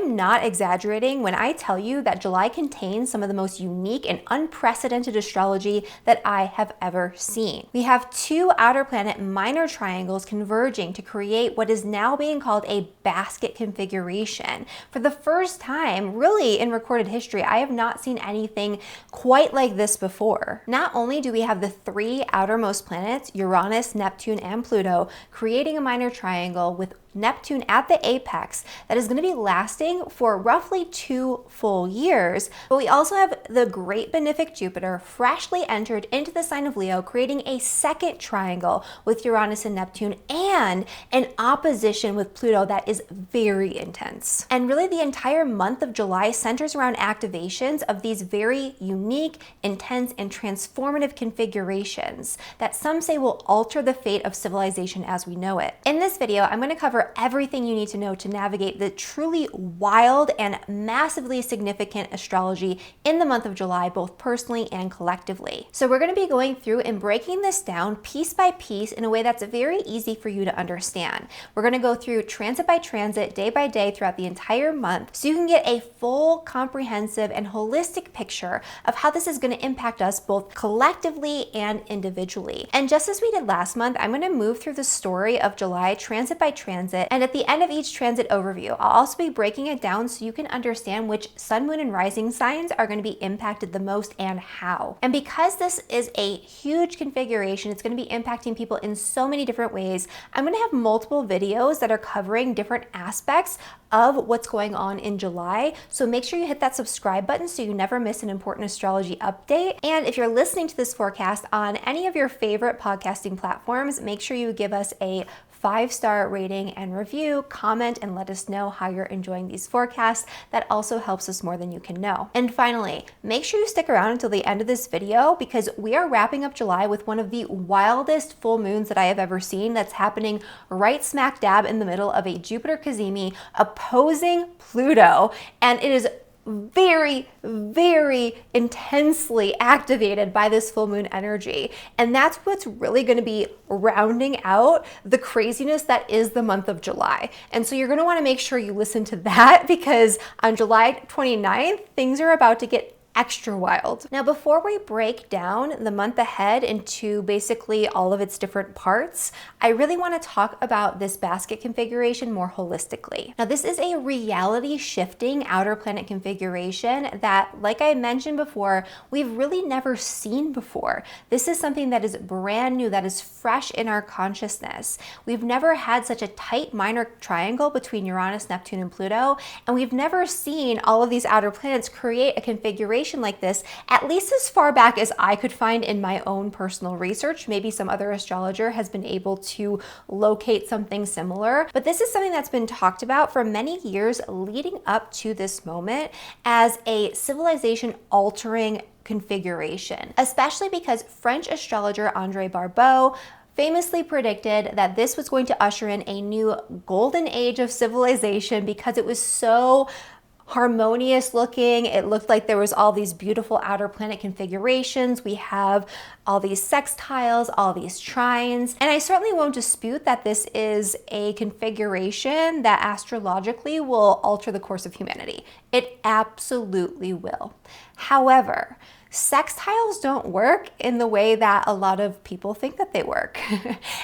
am not exaggerating when I tell you that July contains some of the most unique and unprecedented astrology that I have ever seen. We have two outer planet minor triangles converging to create what is now being called a basket configuration. For the first time, really in recorded history, I have not seen anything quite like this before. Not only do we have the three outermost planets, Uranus, Neptune, and Pluto, creating a minor triangle with Neptune at the apex that is going to be lasting for roughly 2 full years. But we also have the great benefic Jupiter freshly entered into the sign of Leo, creating a second triangle with Uranus and Neptune and an opposition with Pluto that is very intense. And really the entire month of July centers around activations of these very unique, intense, and transformative configurations that some say will alter the fate of civilization as we know it. In this video, I'm going to cover everything you need to know to navigate the truly wild and massively significant astrology in the month of July, both personally and collectively. So we're going to be going through and breaking this down piece by piece in a way that's very easy for you to understand. We're going to go through transit by transit, day by day throughout the entire month so you can get a full, comprehensive, and holistic picture of how this is going to impact us both collectively and individually. And just as we did last month, I'm going to move through the story of July transit by transit, and at the end of each transit overview, I'll also be breaking it down so you can understand which sun, moon, and rising signs are going to be impacted the most and how. And because this is a huge configuration, it's going to be impacting people in so many different ways, I'm going to have multiple videos that are covering different aspects of what's going on in July. So make sure you hit that subscribe button so you never miss an important astrology update. And if you're listening to this forecast on any of your favorite podcasting platforms, make sure you give us a 5-star rating and review, comment, and let us know how you're enjoying these forecasts. That also helps us more than you can know. And finally, make sure you stick around until the end of this video because we are wrapping up July with one of the wildest full moons that I have ever seen that's happening right smack dab in the middle of a Jupiter cazimi opposing Pluto. And it is very, very intensely activated by this full moon energy. And that's what's really going to be rounding out the craziness that is the month of July. And so you're going to want to make sure you listen to that because on July 29th, things are about to get extra wild. Now, before we break down the month ahead into basically all of its different parts, I really want to talk about this basket configuration more holistically. Now, this is a reality shifting outer planet configuration that, like I mentioned before, we've really never seen before. This is something that is brand new, that is fresh in our consciousness. We've never had such a tight minor triangle between Uranus, Neptune, and Pluto, and we've never seen all of these outer planets create a configuration like this, at least as far back as I could find in my own personal research. Maybe some other astrologer has been able to locate something similar, but this is something that's been talked about for many years leading up to this moment as a civilization altering configuration, especially because French astrologer Andre Barbault famously predicted that this was going to usher in a new golden age of civilization because it was so harmonious looking. It looked like there was all these beautiful outer planet configurations. We have all these sextiles, all these trines, and I certainly won't dispute that this is a configuration that astrologically will alter the course of humanity. It absolutely will. However, sextiles don't work in the way that a lot of people think that they work.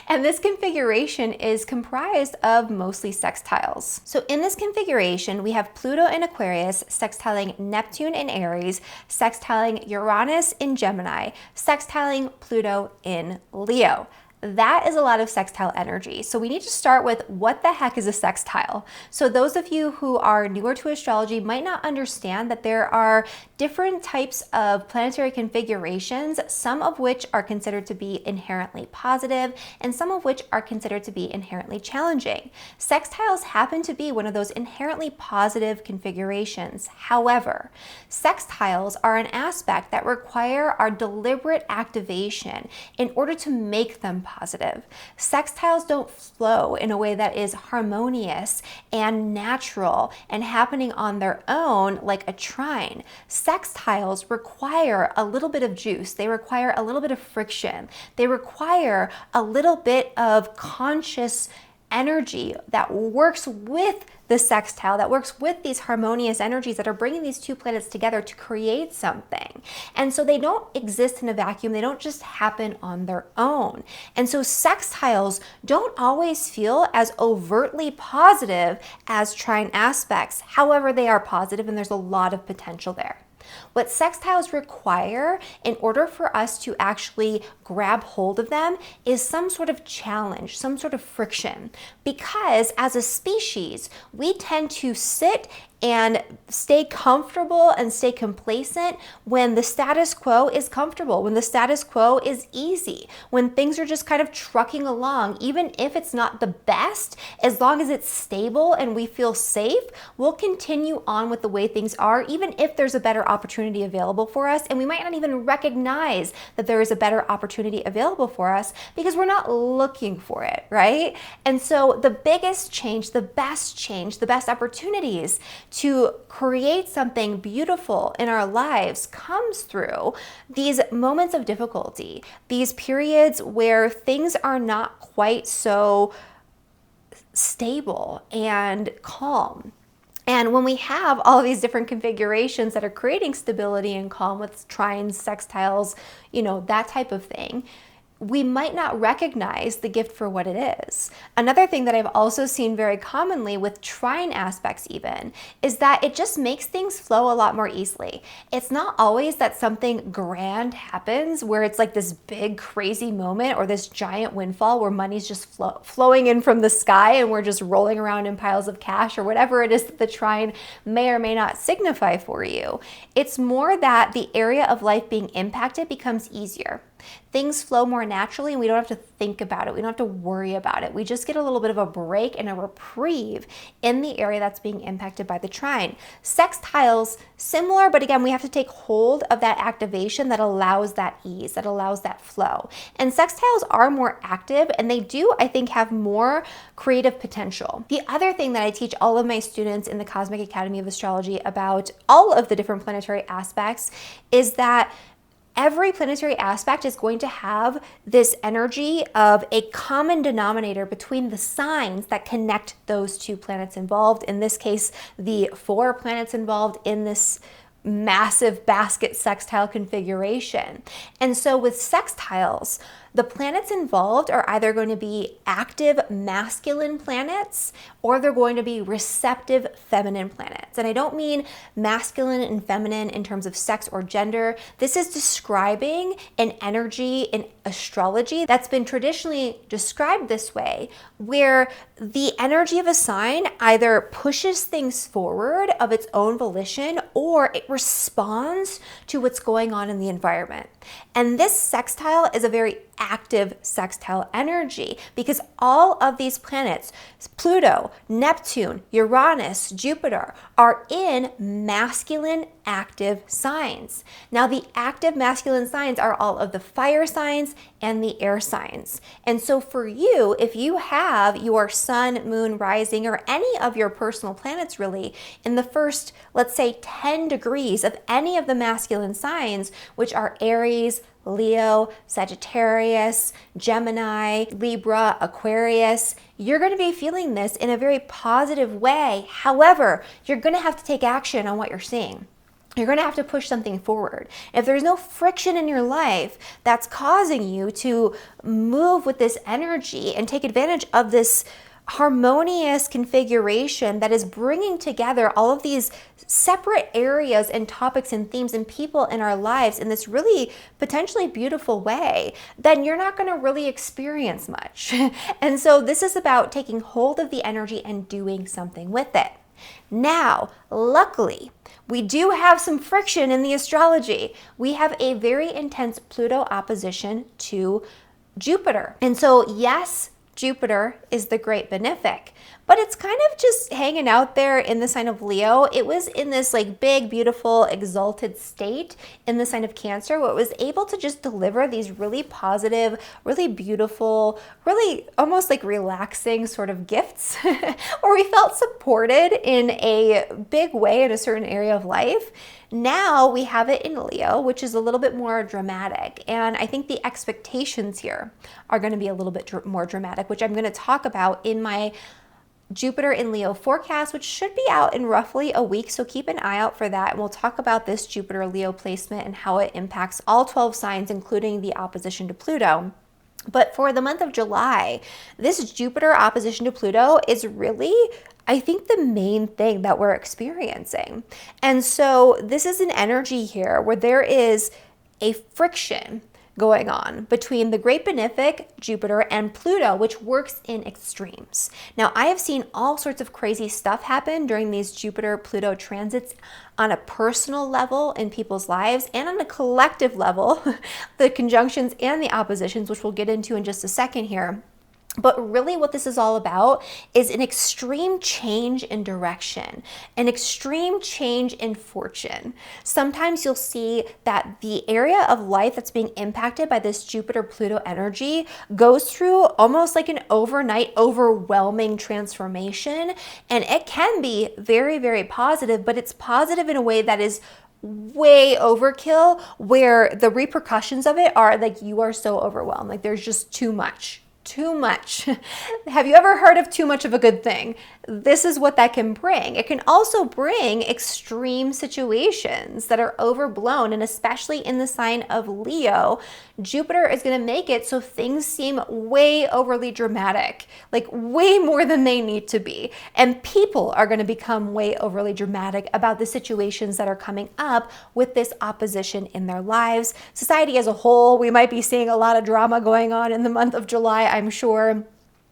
And this configuration is comprised of mostly sextiles. So in this configuration, we have Pluto in Aquarius, sextiling Neptune in Aries, sextiling Uranus in Gemini, sextiling Pluto in Leo. That is a lot of sextile energy. So we need to start with what the heck is a sextile? So those of you who are newer to astrology might not understand that there are different types of planetary configurations, some of which are considered to be inherently positive and some of which are considered to be inherently challenging. Sextiles happen to be one of those inherently positive configurations. However, sextiles are an aspect that require our deliberate activation in order to make them positive. Sextiles don't flow in a way that is harmonious and natural and happening on their own like a trine. Sextiles require a little bit of juice. They require a little bit of friction. They require a little bit of conscious energy that works with the sextile, that works with these harmonious energies that are bringing these two planets together to create something. And so they don't exist in a vacuum. They don't just happen on their own. And so sextiles don't always feel as overtly positive as trine aspects. However, they are positive and there's a lot of potential there. What sextiles require in order for us to actually grab hold of them is some sort of challenge, some sort of friction, because as a species, we tend to sit and stay comfortable and stay complacent when the status quo is comfortable, when the status quo is easy, when things are just kind of trucking along. Even if it's not the best, as long as it's stable and we feel safe, we'll continue on with the way things are, even if there's a better opportunity available for us. And we might not even recognize that there is a better opportunity available for us because we're not looking for it, right? And so the biggest change, the best opportunities to create something beautiful in our lives comes through these moments of difficulty, these periods where things are not quite so stable and calm. And when we have all of these different configurations that are creating stability and calm with trines, sextiles, that type of thing, we might not recognize the gift for what it is. Another thing that I've also seen very commonly with trine aspects even is that it just makes things flow a lot more easily. It's not always that something grand happens where it's like this big crazy moment or this giant windfall where money's just flowing in from the sky and we're just rolling around in piles of cash or whatever it is that the trine may or may not signify for you. It's more that the area of life being impacted becomes easier. Things flow more naturally and we don't have to think about it. We don't have to worry about it. We just get a little bit of a break and a reprieve in the area that's being impacted by the trine. Sextiles, similar, but again, we have to take hold of that activation that allows that ease, that allows that flow. And sextiles are more active and they do, I think, have more creative potential. The other thing that I teach all of my students in the Cosmic Academy of Astrology about all of the different planetary aspects is that every planetary aspect is going to have this energy of a common denominator between the signs that connect those two planets involved. In this case, the 4 planets involved in this massive basket sextile configuration. And so with sextiles, the planets involved are either going to be active masculine planets or they're going to be receptive feminine planets. And I don't mean masculine and feminine in terms of sex or gender. This is describing an energy in astrology that's been traditionally described this way, where the energy of a sign either pushes things forward of its own volition or it responds to what's going on in the environment. And this sextile is a very active sextile energy because all of these planets, Pluto, Neptune, Uranus, Jupiter, are in masculine active signs. Now, the active masculine signs are all of the fire signs and the air signs. And so for you, if you have your sun, moon, rising, or any of your personal planets really in the first, let's say 10 degrees of any of the masculine signs, which are Aries, Leo, Sagittarius, Gemini, Libra, Aquarius, you're going to be feeling this in a very positive way. However, you're going to have to take action on what you're seeing. You're going to have to push something forward. If there's no friction in your life that's causing you to move with this energy and take advantage of this harmonious configuration that is bringing together all of these separate areas and topics and themes and people in our lives in this really potentially beautiful way, then you're not going to really experience much. And so this is about taking hold of the energy and doing something with it. Now, luckily, we do have some friction in the astrology. We have a very intense Pluto opposition to Jupiter. And so, yes, Jupiter is the great benefic, but it's kind of just hanging out there in the sign of Leo. It was in this like big, beautiful, exalted state in the sign of Cancer, where it was able to just deliver these really positive, really beautiful, really almost like relaxing sort of gifts, where we felt supported in a big way in a certain area of life. Now we have it in Leo, which is a little bit more dramatic. And I think the expectations here are going to be a little bit more dramatic, which I'm going to talk about in my Jupiter in Leo forecast, which should be out in roughly a week. So keep an eye out for that. And we'll talk about this Jupiter Leo placement and how it impacts all 12 signs, including the opposition to Pluto. But for the month of July, this Jupiter opposition to Pluto is really, I think, the main thing that we're experiencing. And so this is an energy here where there is a friction going on between the great benefic Jupiter and Pluto, which works in extremes. Now, I have seen all sorts of crazy stuff happen during these Jupiter-Pluto transits on a personal level in people's lives and on a collective level, the conjunctions and the oppositions, which we'll get into in just a second here. But really what this is all about is an extreme change in direction, an extreme change in fortune. Sometimes you'll see that the area of life that's being impacted by this Jupiter-Pluto energy goes through almost like an overnight, overwhelming transformation. And it can be very, very positive, but it's positive in a way that is way overkill, where the repercussions of it are like you are so overwhelmed, like there's just too much. Too much. Have you ever heard of too much of a good thing? This is what that can bring. It can also bring extreme situations that are overblown, and especially in the sign of Leo, Jupiter is going to make it so things seem way overly dramatic, like way more than they need to be. And people are going to become way overly dramatic about the situations that are coming up with this opposition in their lives. Society as a whole, we might be seeing a lot of drama going on in the month of July, I'm sure.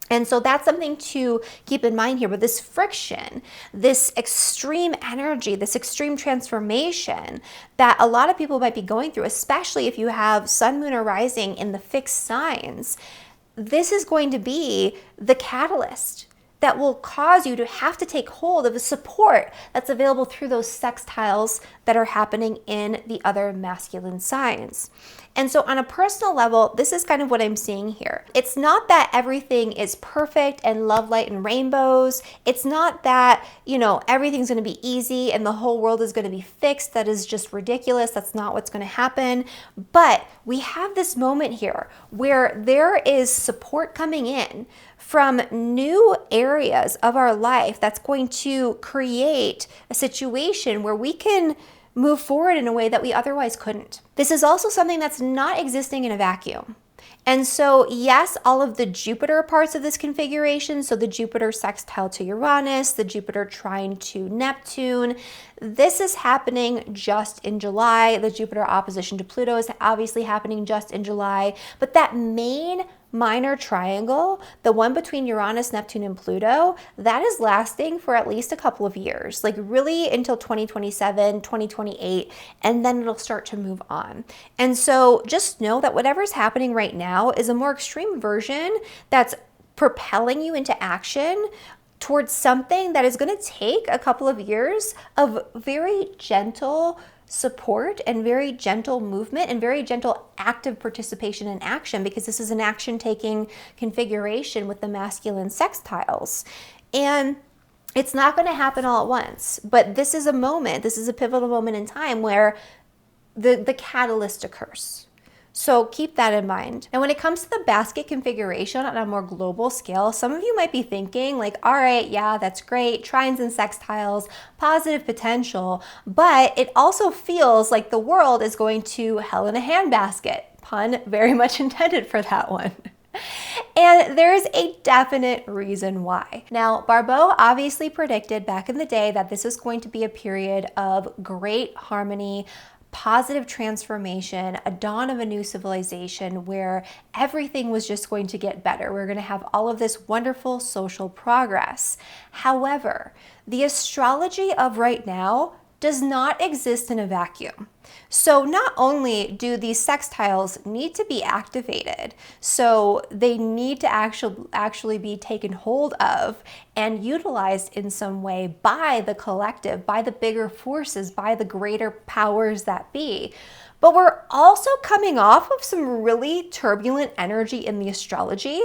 And so that's something to keep in mind here. But this friction, this extreme energy, this extreme transformation that a lot of people might be going through, especially if you have Sun, Moon, or Rising in the fixed signs, this is going to be the catalyst that will cause you to have to take hold of the support that's available through those sextiles that are happening in the other masculine signs. And so on a personal level, this is kind of what I'm seeing here. It's not that everything is perfect and love, light, and rainbows. It's not that, everything's going to be easy and the whole world is going to be fixed. That is just ridiculous. That's not what's going to happen. But we have this moment here where there is support coming in from new areas of our life that's going to create a situation where we can move forward in a way that we otherwise couldn't. This is also something that's not existing in a vacuum. And so, yes, all of the Jupiter parts of this configuration, so the Jupiter sextile to Uranus, the Jupiter trine to Neptune, this is happening just in July. The Jupiter opposition to Pluto is obviously happening just in July. But that main minor triangle, the one between Uranus, Neptune, and Pluto, that is lasting for at least a couple of years, like really until 2027, 2028, and then it'll start to move on. And so just know that whatever's happening right now is a more extreme version that's propelling you into action towards something that is going to take a couple of years of very gentle support and very gentle movement and very gentle active participation in action, because this is an action-taking configuration with the masculine sextiles. And it's not going to happen all at once, but this is a moment, this is a pivotal moment in time where the catalyst occurs. So keep that in mind. And when it comes to the basket configuration on a more global scale, some of you might be thinking like, all right, yeah, that's great, trines and sextiles, positive potential, but it also feels like the world is going to hell in a handbasket. Pun very much intended for that one. And there's a definite reason why. Now, Barbault obviously predicted back in the day that this is going to be a period of great harmony, positive transformation, a dawn of a new civilization where everything was just going to get better. We're going to have all of this wonderful social progress. However, the astrology of right now does not exist in a vacuum. So not only do these sextiles need to be activated, so they need to actually be taken hold of and utilized in some way by the collective, by the bigger forces, by the greater powers that be, but we're also coming off of some really turbulent energy in the astrology.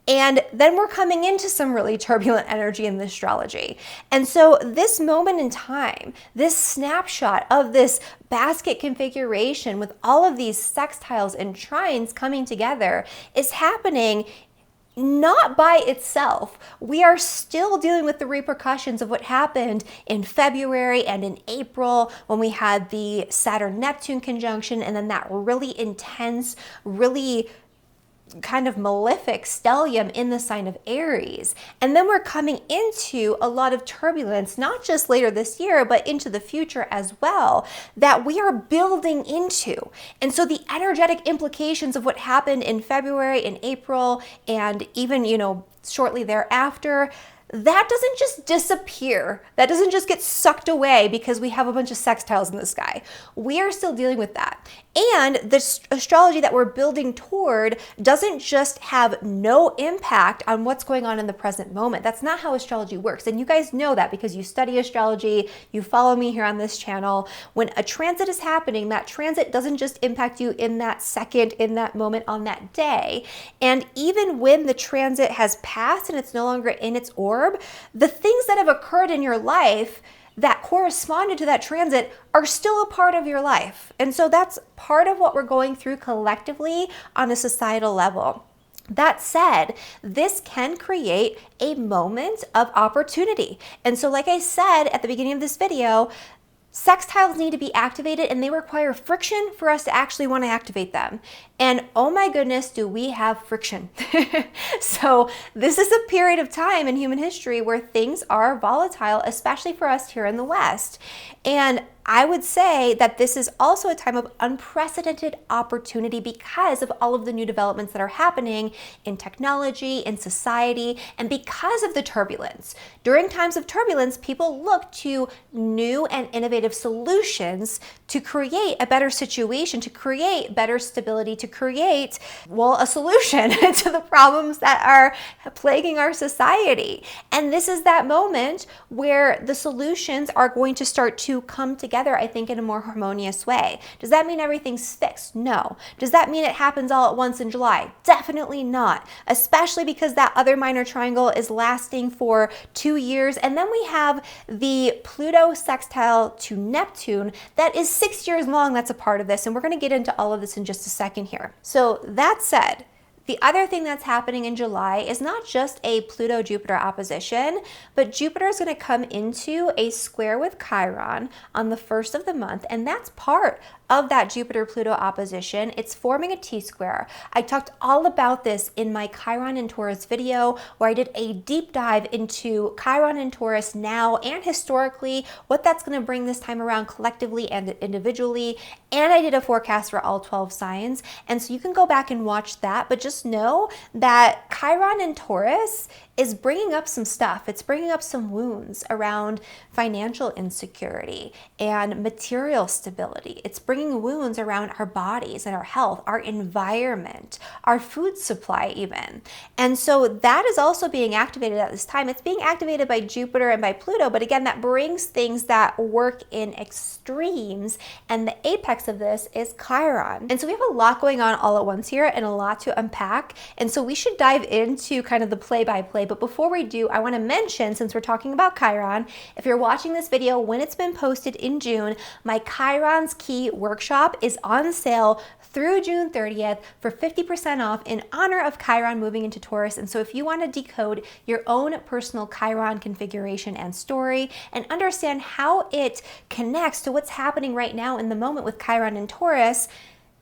And then we're coming into some really turbulent energy in the astrology. And so this moment in time, this snapshot of this basket configuration with all of these sextiles and trines coming together is happening not by itself. We are still dealing with the repercussions of what happened in February and in April when we had the Saturn-Neptune conjunction, and then that really intense, really kind of malefic stellium in the sign of Aries. And then we're coming into a lot of turbulence, not just later this year, but into the future as well, that we are building into. And so the energetic implications of what happened in February and April, and even, shortly thereafter, that doesn't just disappear. That doesn't just get sucked away because we have a bunch of sextiles in the sky. We are still dealing with that. And the astrology that we're building toward doesn't just have no impact on what's going on in the present moment. That's not how astrology works. And you guys know that because you study astrology, you follow me here on this channel. When a transit is happening, that transit doesn't just impact you in that second, in that moment, on that day. And even when the transit has passed and it's no longer in its orb, the things that have occurred in your life that corresponded to that transit are still a part of your life. And so that's part of what we're going through collectively on a societal level. That said, this can create a moment of opportunity. And so like I said at the beginning of this video, sextiles need to be activated and they require friction for us to actually want to activate them. And oh my goodness, do we have friction. So this is a period of time in human history where things are volatile, especially for us here in the West. And I would say that this is also a time of unprecedented opportunity because of all of the new developments that are happening in technology, in society, and because of the turbulence. During times of turbulence, people look to new and innovative solutions to create a better situation, to create better stability, to create, a solution to the problems that are plaguing our society. And this is that moment where the solutions are going to start to come together, I think, in a more harmonious way. Does that mean everything's fixed? No. Does that mean it happens all at once in July? Definitely not, especially because that other minor triangle is lasting for 2 years. And then we have the Pluto sextile to Neptune that is 6 years long. That's a part of this. And we're going to get into all of this in just a second here. So that said, the other thing that's happening in July is not just a Pluto-Jupiter opposition, but Jupiter is going to come into a square with Chiron on the 1st of the month, and that's part of that Jupiter-Pluto opposition. It's forming a T-square. I talked all about this in my Chiron and Taurus video, where I did a deep dive into Chiron and Taurus now and historically, what that's going to bring this time around collectively and individually, and I did a forecast for all 12 signs, and so you can go back and watch that, but just know that Chiron and Taurus is bringing up some stuff. It's bringing up some wounds around financial insecurity and material stability. It's bringing wounds around our bodies and our health, our environment, our food supply even. And so that is also being activated at this time. It's being activated by Jupiter and by Pluto, but again, that brings things that work in extremes, and the apex of this is Chiron. And so we have a lot going on all at once here and a lot to unpack. And so we should dive into kind of the play-by-play. But before we do, I want to mention, since we're talking about Chiron, if you're watching this video when it's been posted in June, my Chiron's Key workshop is on sale through June 30th for 50% off in honor of Chiron moving into Taurus. And so if you want to decode your own personal Chiron configuration and story and understand how it connects to what's happening right now in the moment with Chiron and Taurus,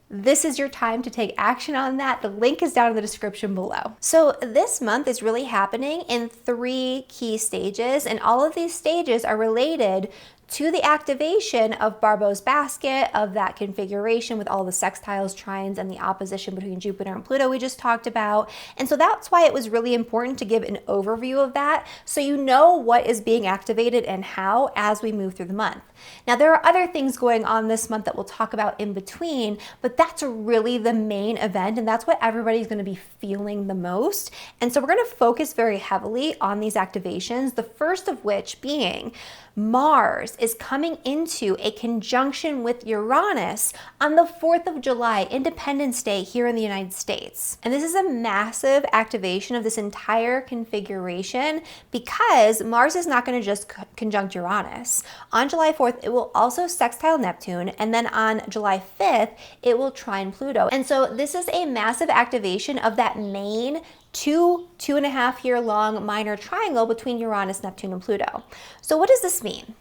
this is your time to take action on that. The link is down in the description below. So this month is really happening in 3 key stages, and all of these stages are related to the activation of Barbault's basket, of that configuration with all the sextiles, trines, and the opposition between Jupiter and Pluto we just talked about. And so that's why it was really important to give an overview of that so you know what is being activated and how as we move through the month. Now, there are other things going on this month that we'll talk about in between, but that's really the main event, and that's what everybody's going to be feeling the most. And so we're going to focus very heavily on these activations, the first of which being Mars is coming into a conjunction with Uranus on the 4th of July, Independence Day here in the United States. And this is a massive activation of this entire configuration because Mars is not going to just conjunct Uranus. On July 4th, it will also sextile Neptune, and then on July 5th, it will trine Pluto. And so this is a massive activation of that main two and a half year long minor triangle between Uranus, Neptune, and Pluto. So what does this mean?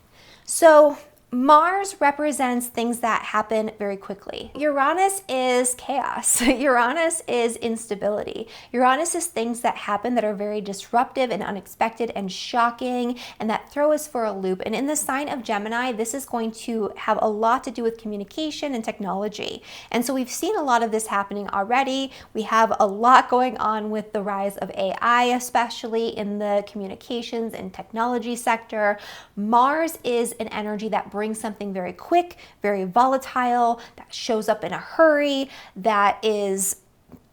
So Mars represents things that happen very quickly. Uranus is chaos. Uranus is instability. Uranus is things that happen that are very disruptive and unexpected and shocking and that throw us for a loop. And in the sign of Gemini, this is going to have a lot to do with communication and technology. And so we've seen a lot of this happening already. We have a lot going on with the rise of AI, especially in the communications and technology sector. Mars is an energy that brings something very quick, very volatile, that shows up in a hurry, that is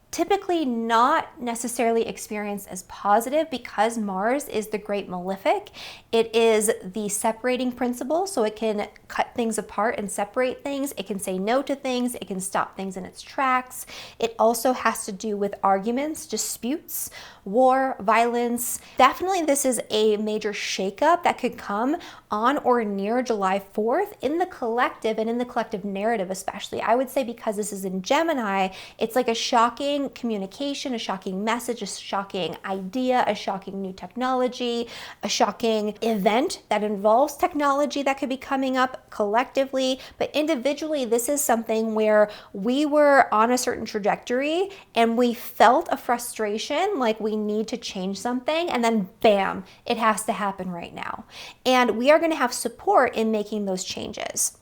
typically not necessarily experienced as positive because Mars is the great malefic. It is the separating principle, so it can cut things apart and separate things. It can say no to things. It can stop things in its tracks. It also has to do with arguments, disputes, war, violence. Definitely this is a major shakeup that could come on or near July 4th in the collective and in the collective narrative especially. I would say because this is in Gemini, it's like a shocking communication, a shocking message, a shocking idea, a shocking new technology, a shocking event that involves technology that could be coming up collectively. But individually, this is something where we were on a certain trajectory and we felt a frustration, like we need to change something, and then bam, it has to happen right now. And we are going to have support in making those changes.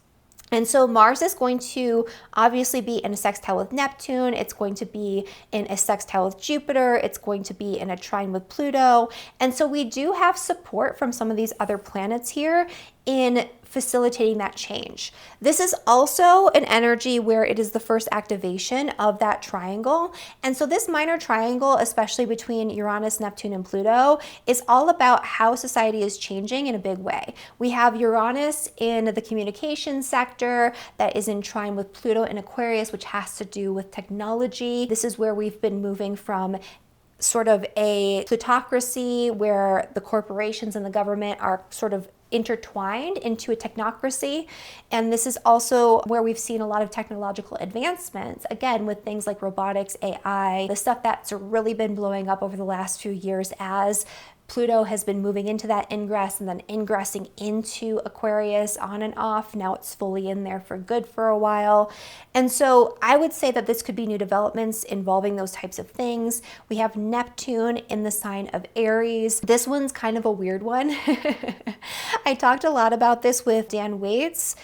And so Mars is going to obviously be in a sextile with Neptune. It's going to be in a sextile with Jupiter. It's going to be in a trine with Pluto. And so we do have support from some of these other planets here in facilitating that change. This is also an energy where it is the first activation of that triangle. And so this minor triangle, especially between Uranus, Neptune, and Pluto, is all about how society is changing in a big way. We have Uranus in the communication sector that is in trine with Pluto in Aquarius, which has to do with technology. This is where we've been moving from sort of a plutocracy where the corporations and the government are sort of intertwined into a technocracy. And this is also where we've seen a lot of technological advancements, again, with things like robotics, AI, the stuff that's really been blowing up over the last few years as Pluto has been moving into that ingress and then ingressing into Aquarius on and off. Now it's fully in there for good for a while. And so I would say that this could be new developments involving those types of things. We have Neptune in the sign of Aries. This one's kind of a weird one. I talked a lot about this with Dan Waits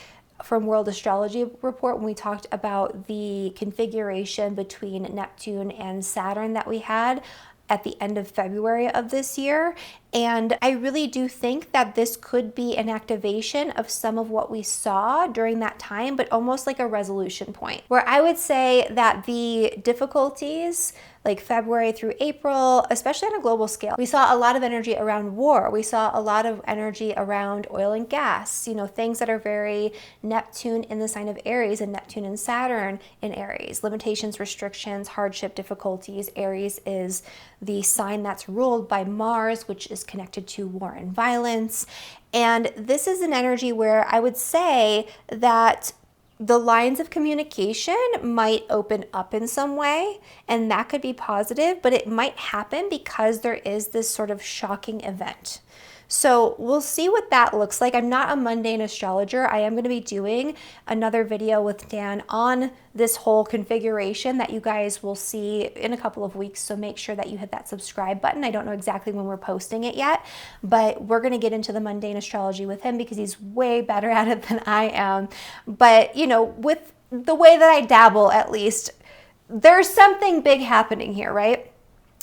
from World Astrology Report when we talked about the configuration between Neptune and Saturn that we had at the end of February of this year. And I really do think that this could be an activation of some of what we saw during that time, but almost like a resolution point, where I would say that the difficulties like February through April, especially on a global scale, we saw a lot of energy around war. We saw a lot of energy around oil and gas, things that are very Neptune in the sign of Aries and Neptune and Saturn in Aries. Limitations, restrictions, hardship, difficulties. Aries is the sign that's ruled by Mars, which is connected to war and violence. And this is an energy where I would say that the lines of communication might open up in some way, and that could be positive, but it might happen because there is this sort of shocking event. So we'll see what that looks like. I'm not a mundane astrologer. I am going to be doing another video with Dan on this whole configuration that you guys will see in a couple of weeks. So make sure that you hit that subscribe button. I don't know exactly when we're posting it yet, but we're going to get into the mundane astrology with him because he's way better at it than I am. But, with the way that I dabble, at least, there's something big happening here, right?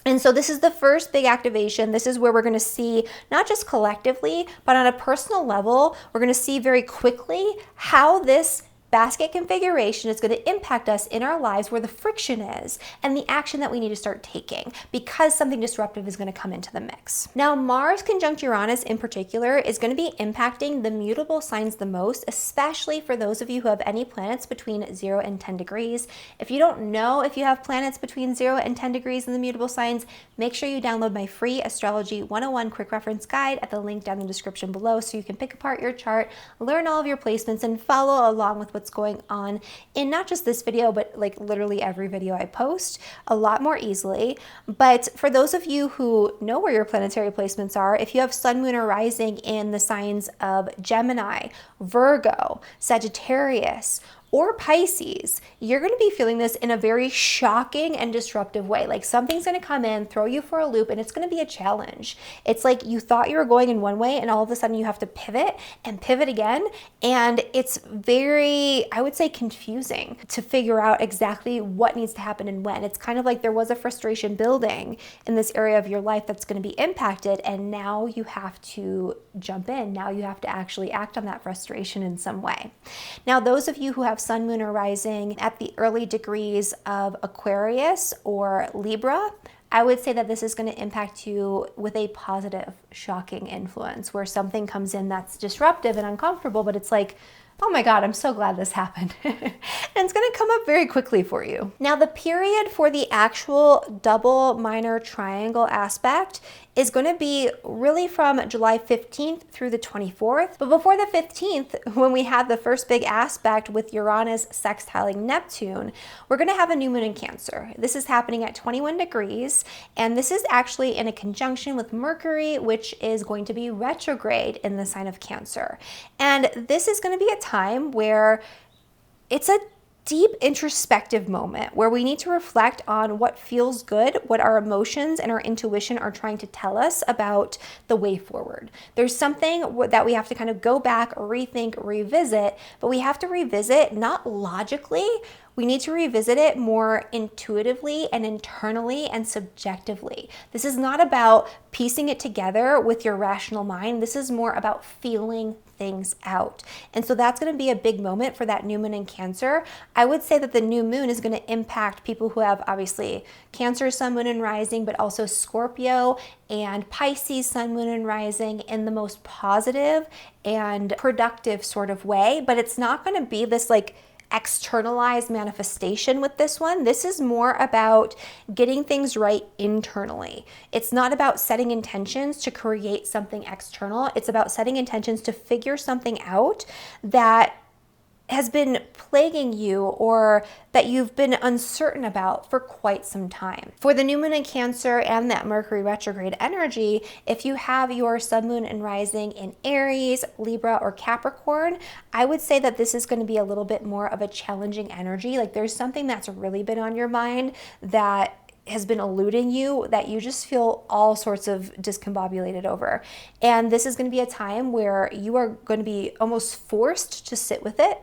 And so this is the first big activation. This is where we're going to see, not just collectively, but on a personal level, we're going to see very quickly how this basket configuration is going to impact us in our lives, where the friction is and the action that we need to start taking because something disruptive is going to come into the mix. Now, Mars conjunct Uranus in particular is going to be impacting the mutable signs the most, especially for those of you who have any planets between 0 and 10 degrees. If you don't know if you have planets between 0 and 10 degrees in the mutable signs, make sure you download my free Astrology 101 quick reference guide at the link down in the description below so you can pick apart your chart, learn all of your placements, and follow along with what's what's going on in not just this video, but like literally every video I post a lot more easily. But for those of you who know where your planetary placements are, if you have sun, moon, or rising in the signs of Gemini, Virgo, Sagittarius, or Pisces, you're going to be feeling this in a very shocking and disruptive way. Like something's going to come in, throw you for a loop, and it's going to be a challenge. It's like you thought you were going in one way and all of a sudden you have to pivot and pivot again. And it's very, I would say, confusing to figure out exactly what needs to happen and when. It's kind of like there was a frustration building in this area of your life that's going to be impacted, and now you have to jump in. Now you have to actually act on that frustration in some way. Now, those of you who have sun, moon, or rising at the early degrees of Aquarius or Libra, I would say that this is going to impact you with a positive, shocking influence where something comes in that's disruptive and uncomfortable, but it's like, oh my God, I'm so glad this happened. And it's going to come up very quickly for you. Now, the period for the actual double minor triangle aspect is going to be really from July 15th through the 24th. But before the 15th, when we had the first big aspect with Uranus sextiling Neptune, we're going to have a new moon in Cancer. This is happening at 21 degrees, and this is actually in a conjunction with Mercury, which is going to be retrograde in the sign of Cancer. And this is going to be a time where it's a deep introspective moment where we need to reflect on what feels good, what our emotions and our intuition are trying to tell us about the way forward. There's something that we have to kind of go back, rethink, revisit, but we have to revisit not logically. We need to revisit it more intuitively and internally and subjectively. This is not about piecing it together with your rational mind. This is more about feeling things out. And so that's going to be a big moment for that new moon in Cancer. I would say that the new moon is going to impact people who have obviously Cancer, sun, moon, and rising, but also Scorpio and Pisces, sun, moon, and rising in the most positive and productive sort of way. But it's not going to be this like externalized manifestation with this one. This is more about getting things right internally. It's not about setting intentions to create something external. It's about setting intentions to figure something out that has been plaguing you or that you've been uncertain about for quite some time. For the new moon in Cancer and that Mercury retrograde energy, if you have your sun, moon, and rising in Aries, Libra, or Capricorn, I would say that this is going to be a little bit more of a challenging energy. Like there's something that's really been on your mind that has been eluding you that you just feel all sorts of discombobulated over. And this is going to be a time where you are going to be almost forced to sit with it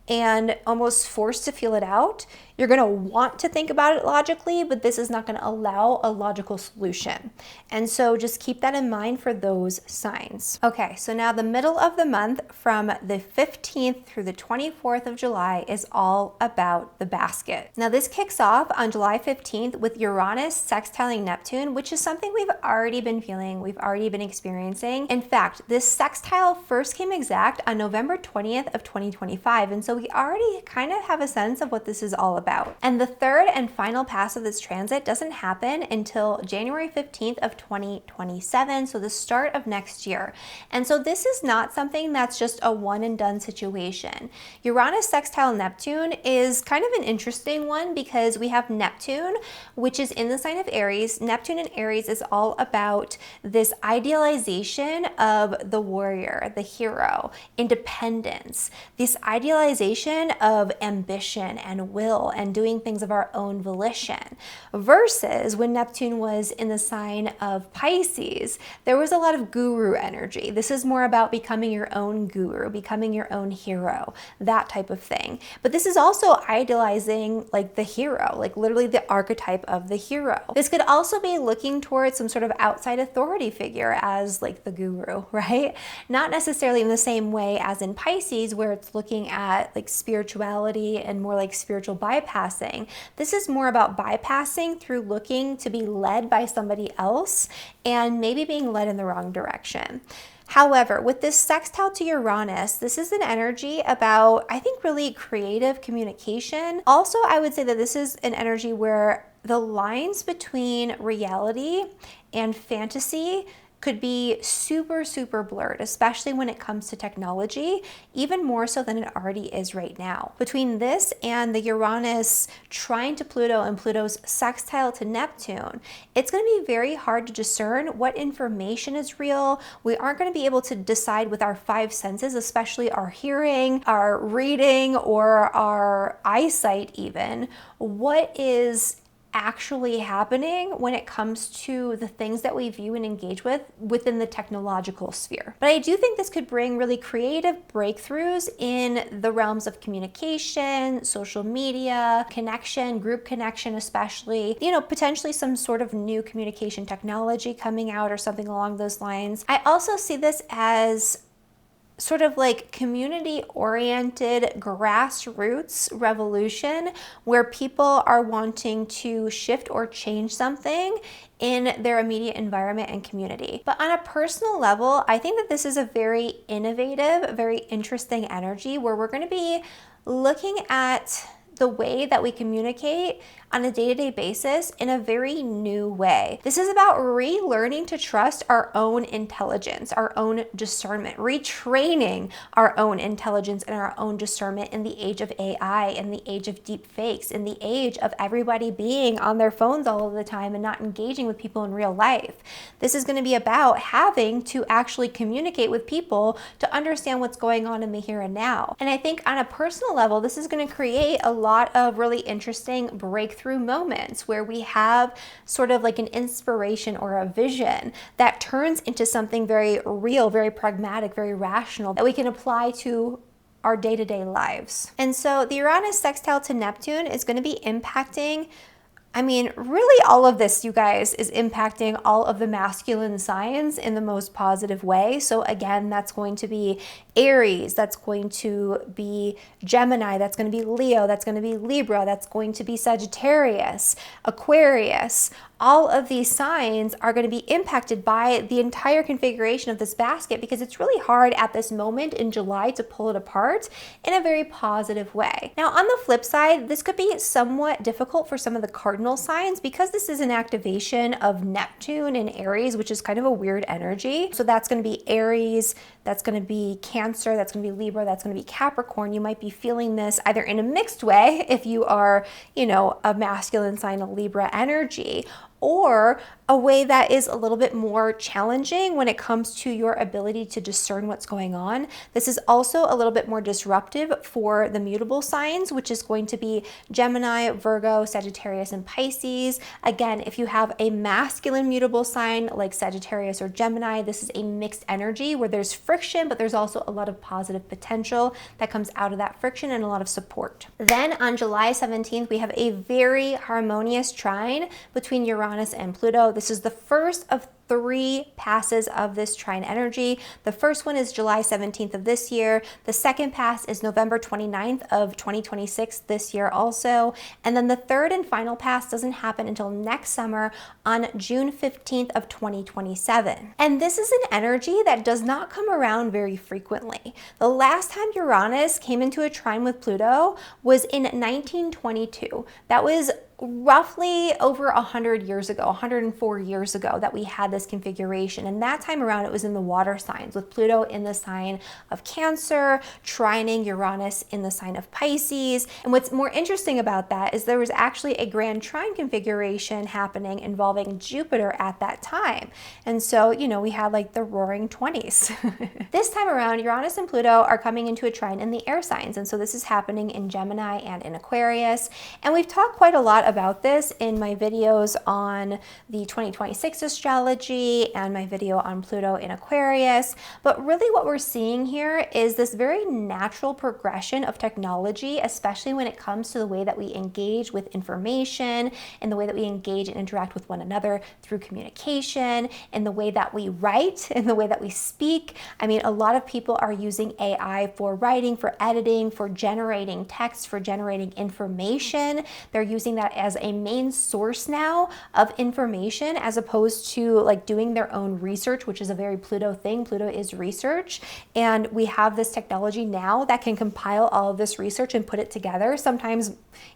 and almost forced to feel it out. You're going to want to think about it logically, but this is not going to allow a logical solution. And so just keep that in mind for those signs. Okay, so now the middle of the month from the 15th through the 24th of July is all about the basket. Now this kicks off on July 15th with Uranus sextiling Neptune, which is something we've already been feeling, we've already been experiencing. In fact, this sextile first came exact on November 20th of 2025. And so we already kind of have a sense of what this is all about. And the third and final pass of this transit doesn't happen until January 15th of 2027, so the start of next year. And so this is not something that's just a one and done situation. Uranus sextile Neptune is kind of an interesting one because we have Neptune, which is in the sign of Aries. Neptune in Aries is all about this idealization of the warrior, the hero, independence, this idealization of ambition and will and doing things of our own volition. Versus when Neptune was in the sign of Pisces, there was a lot of guru energy. This is more about becoming your own guru, becoming your own hero, that type of thing. But this is also idealizing like the hero, like literally the archetype of the hero. This could also be looking towards some sort of outside authority figure as like the guru, right? Not necessarily in the same way as in Pisces where it's looking at like spirituality and more like spiritual bypassing. This is more about bypassing through looking to be led by somebody else and maybe being led in the wrong direction. However, with this sextile to Uranus, this is an energy about, I think, really creative communication. Also, I would say that this is an energy where the lines between reality and fantasy could be super, super blurred, especially when it comes to technology, even more so than it already is right now. Between this and the Uranus trine to Pluto and Pluto's sextile to Neptune, it's going to be very hard to discern what information is real. We aren't going to be able to decide with our five senses, especially our hearing, our reading, or our eyesight even, what is actually happening when it comes to the things that we view and engage with within the technological sphere. But I do think this could bring really creative breakthroughs in the realms of communication, social media, connection, group connection especially, potentially some sort of new communication technology coming out or something along those lines. I also see this as sort of like community-oriented grassroots revolution where people are wanting to shift or change something in their immediate environment and community. But on a personal level, I think that this is a very innovative, very interesting energy where we're going to be looking at the way that we communicate on a day-to-day basis in a very new way. This is about relearning to trust our own intelligence, our own discernment, retraining our own intelligence and our own discernment in the age of AI, in the age of deep fakes, in the age of everybody being on their phones all of the time and not engaging with people in real life. This is going to be about having to actually communicate with people to understand what's going on in the here and now. And I think on a personal level, this is going to create a lot of really interesting breakthrough moments where we have sort of like an inspiration or a vision that turns into something very real, very pragmatic, very rational that we can apply to our day-to-day lives. And so the Uranus sextile to Neptune is going to be impacting, really all of this, you guys, is impacting all of the masculine signs in the most positive way. So again, that's going to be Aries, that's going to be Gemini, that's going to be Leo, that's going to be Libra, that's going to be Sagittarius, Aquarius. All of these signs are going to be impacted by the entire configuration of this basket because it's really hard at this moment in July to pull it apart in a very positive way. Now, on the flip side, this could be somewhat difficult for some of the cardinal signs because this is an activation of Neptune in Aries, which is kind of a weird energy. So that's going to be Aries, that's going to be Cancer, that's going to be Libra, that's going to be Capricorn. You might be feeling this either in a mixed way if you are, a masculine sign, a Libra energy, or a way that is a little bit more challenging when it comes to your ability to discern what's going on. This is also a little bit more disruptive for the mutable signs, which is going to be Gemini, Virgo, Sagittarius, and Pisces. Again, if you have a masculine mutable sign like Sagittarius or Gemini, this is a mixed energy where there's friction, but there's also a lot of positive potential that comes out of that friction and a lot of support. Then on July 17th, we have a very harmonious trine between Uranus and Pluto. This is the first of 3 passes of this trine energy. The first one is July 17th of this year. The second pass is November 29th of 2026 this year also. And then the third and final pass doesn't happen until next summer on June 15th of 2027. And this is an energy that does not come around very frequently. The last time Uranus came into a trine with Pluto was in 1922. That was roughly over 100 years ago, 104 years ago that we had this configuration. And that time around it was in the water signs with Pluto in the sign of Cancer, trining Uranus in the sign of Pisces. And what's more interesting about that is there was actually a grand trine configuration happening involving Jupiter at that time. And so, we had like the roaring 20s. This time around, Uranus and Pluto are coming into a trine in the air signs. And so this is happening in Gemini and in Aquarius. And we've talked quite a lot about this in my videos on the 2026 astrology and my video on Pluto in Aquarius. But really what we're seeing here is this very natural progression of technology, especially when it comes to the way that we engage with information and the way that we engage and interact with one another through communication and the way that we write and the way that we speak. A lot of people are using AI for writing, for editing, for generating text, for generating information. They're using that as a main source now of information as opposed to like doing their own research, which is a very Pluto thing. Pluto is research. And we have this technology now that can compile all of this research and put it together, sometimes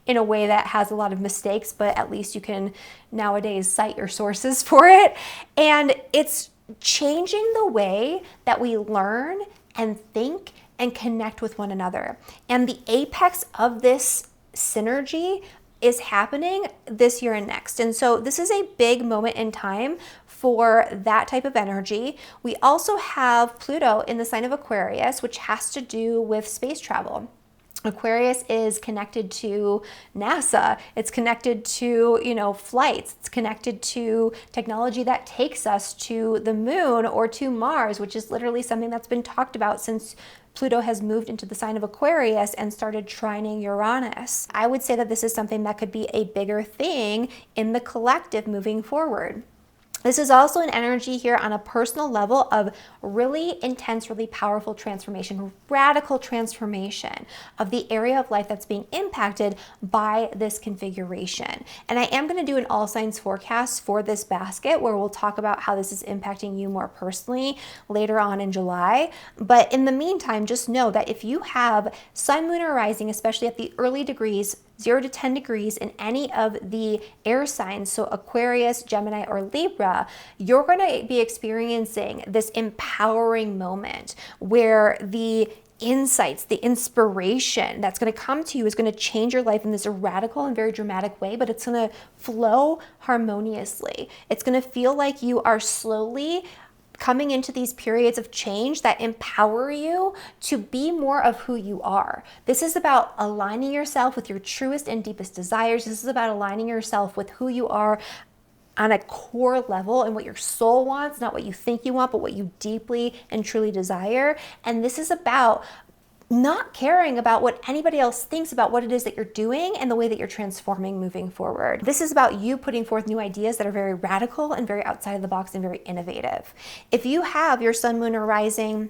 in a way that has a lot of mistakes, but at least you can nowadays cite your sources for it. And it's changing the way that we learn and think and connect with one another. And the apex of this synergy is happening this year and next. And so this is a big moment in time for that type of energy. We also have Pluto in the sign of Aquarius, which has to do with space travel. Aquarius is connected to NASA. It's connected to, flights. It's connected to technology that takes us to the moon or to Mars, which is literally something that's been talked about since Pluto has moved into the sign of Aquarius and started trining Uranus. I would say that this is something that could be a bigger thing in the collective moving forward. This is also an energy here on a personal level of really intense, really powerful transformation, radical transformation of the area of life that's being impacted by this configuration. And I am going to do an all signs forecast for this basket where we'll talk about how this is impacting you more personally later on in July. But in the meantime, just know that if you have sun, moon, or rising, especially at the early degrees, 0 to 10 degrees in any of the air signs, so Aquarius, Gemini, or Libra, you're going to be experiencing this empowering moment where the insights, the inspiration that's going to come to you is going to change your life in this radical and very dramatic way, but it's going to flow harmoniously. It's going to feel like you are slowly coming into these periods of change that empower you to be more of who you are. This is about aligning yourself with your truest and deepest desires. This is about aligning yourself with who you are on a core level and what your soul wants, not what you think you want, but what you deeply and truly desire. And this is about not caring about what anybody else thinks about what it is that you're doing and the way that you're transforming moving forward. This is about you putting forth new ideas that are very radical and very outside of the box and very innovative. If you have your sun, moon, or rising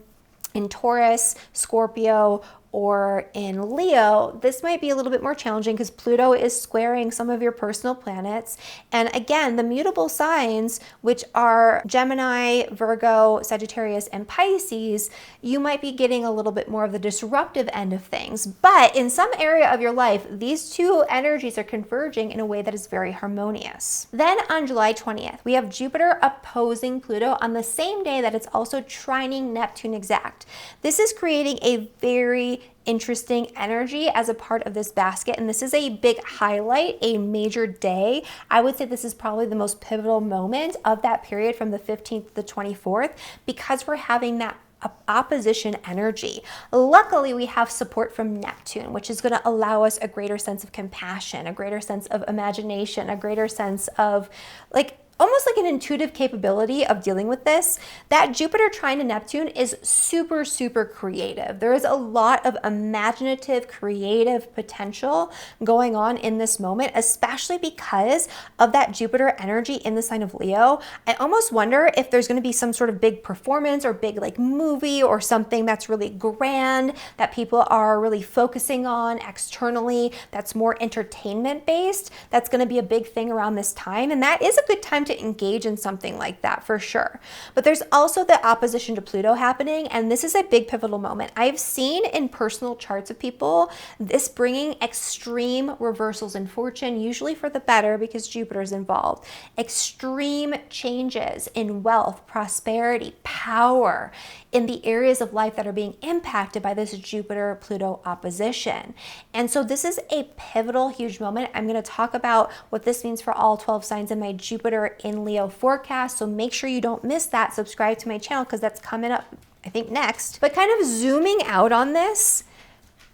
in Taurus, Scorpio, or in Leo, this might be a little bit more challenging because Pluto is squaring some of your personal planets. And again, the mutable signs, which are Gemini, Virgo, Sagittarius, and Pisces, you might be getting a little bit more of the disruptive end of things. But in some area of your life, these two energies are converging in a way that is very harmonious. Then on July 20th, we have Jupiter opposing Pluto on the same day that it's also trining Neptune exact. This is creating a very interesting energy as a part of this basket, and this is a big highlight, a major day. I would say this is probably the most pivotal moment of that period from the 15th to the 24th because we're having that opposition energy. Luckily, we have support from Neptune, which is going to allow us a greater sense of compassion, a greater sense of imagination, a greater sense of almost like an intuitive capability of dealing with this. That Jupiter trine to Neptune is super, super creative. There is a lot of imaginative, creative potential going on in this moment, especially because of that Jupiter energy in the sign of Leo. I almost wonder if there's going to be some sort of big performance or big movie or something that's really grand that people are really focusing on externally, that's more entertainment based. That's going to be a big thing around this time. And that is a good time to engage in something like that for sure. But there's also the opposition to Pluto happening, and this is a big pivotal moment. I've seen in personal charts of people this bringing extreme reversals in fortune, usually for the better because Jupiter is involved. Extreme changes in wealth, prosperity, power in the areas of life that are being impacted by this Jupiter-Pluto opposition. And so this is a pivotal, huge moment. I'm going to talk about what this means for all 12 signs in my Jupiter in Leo forecast. So make sure you don't miss that. Subscribe to my channel because that's coming up, I think, next. But kind of zooming out on this,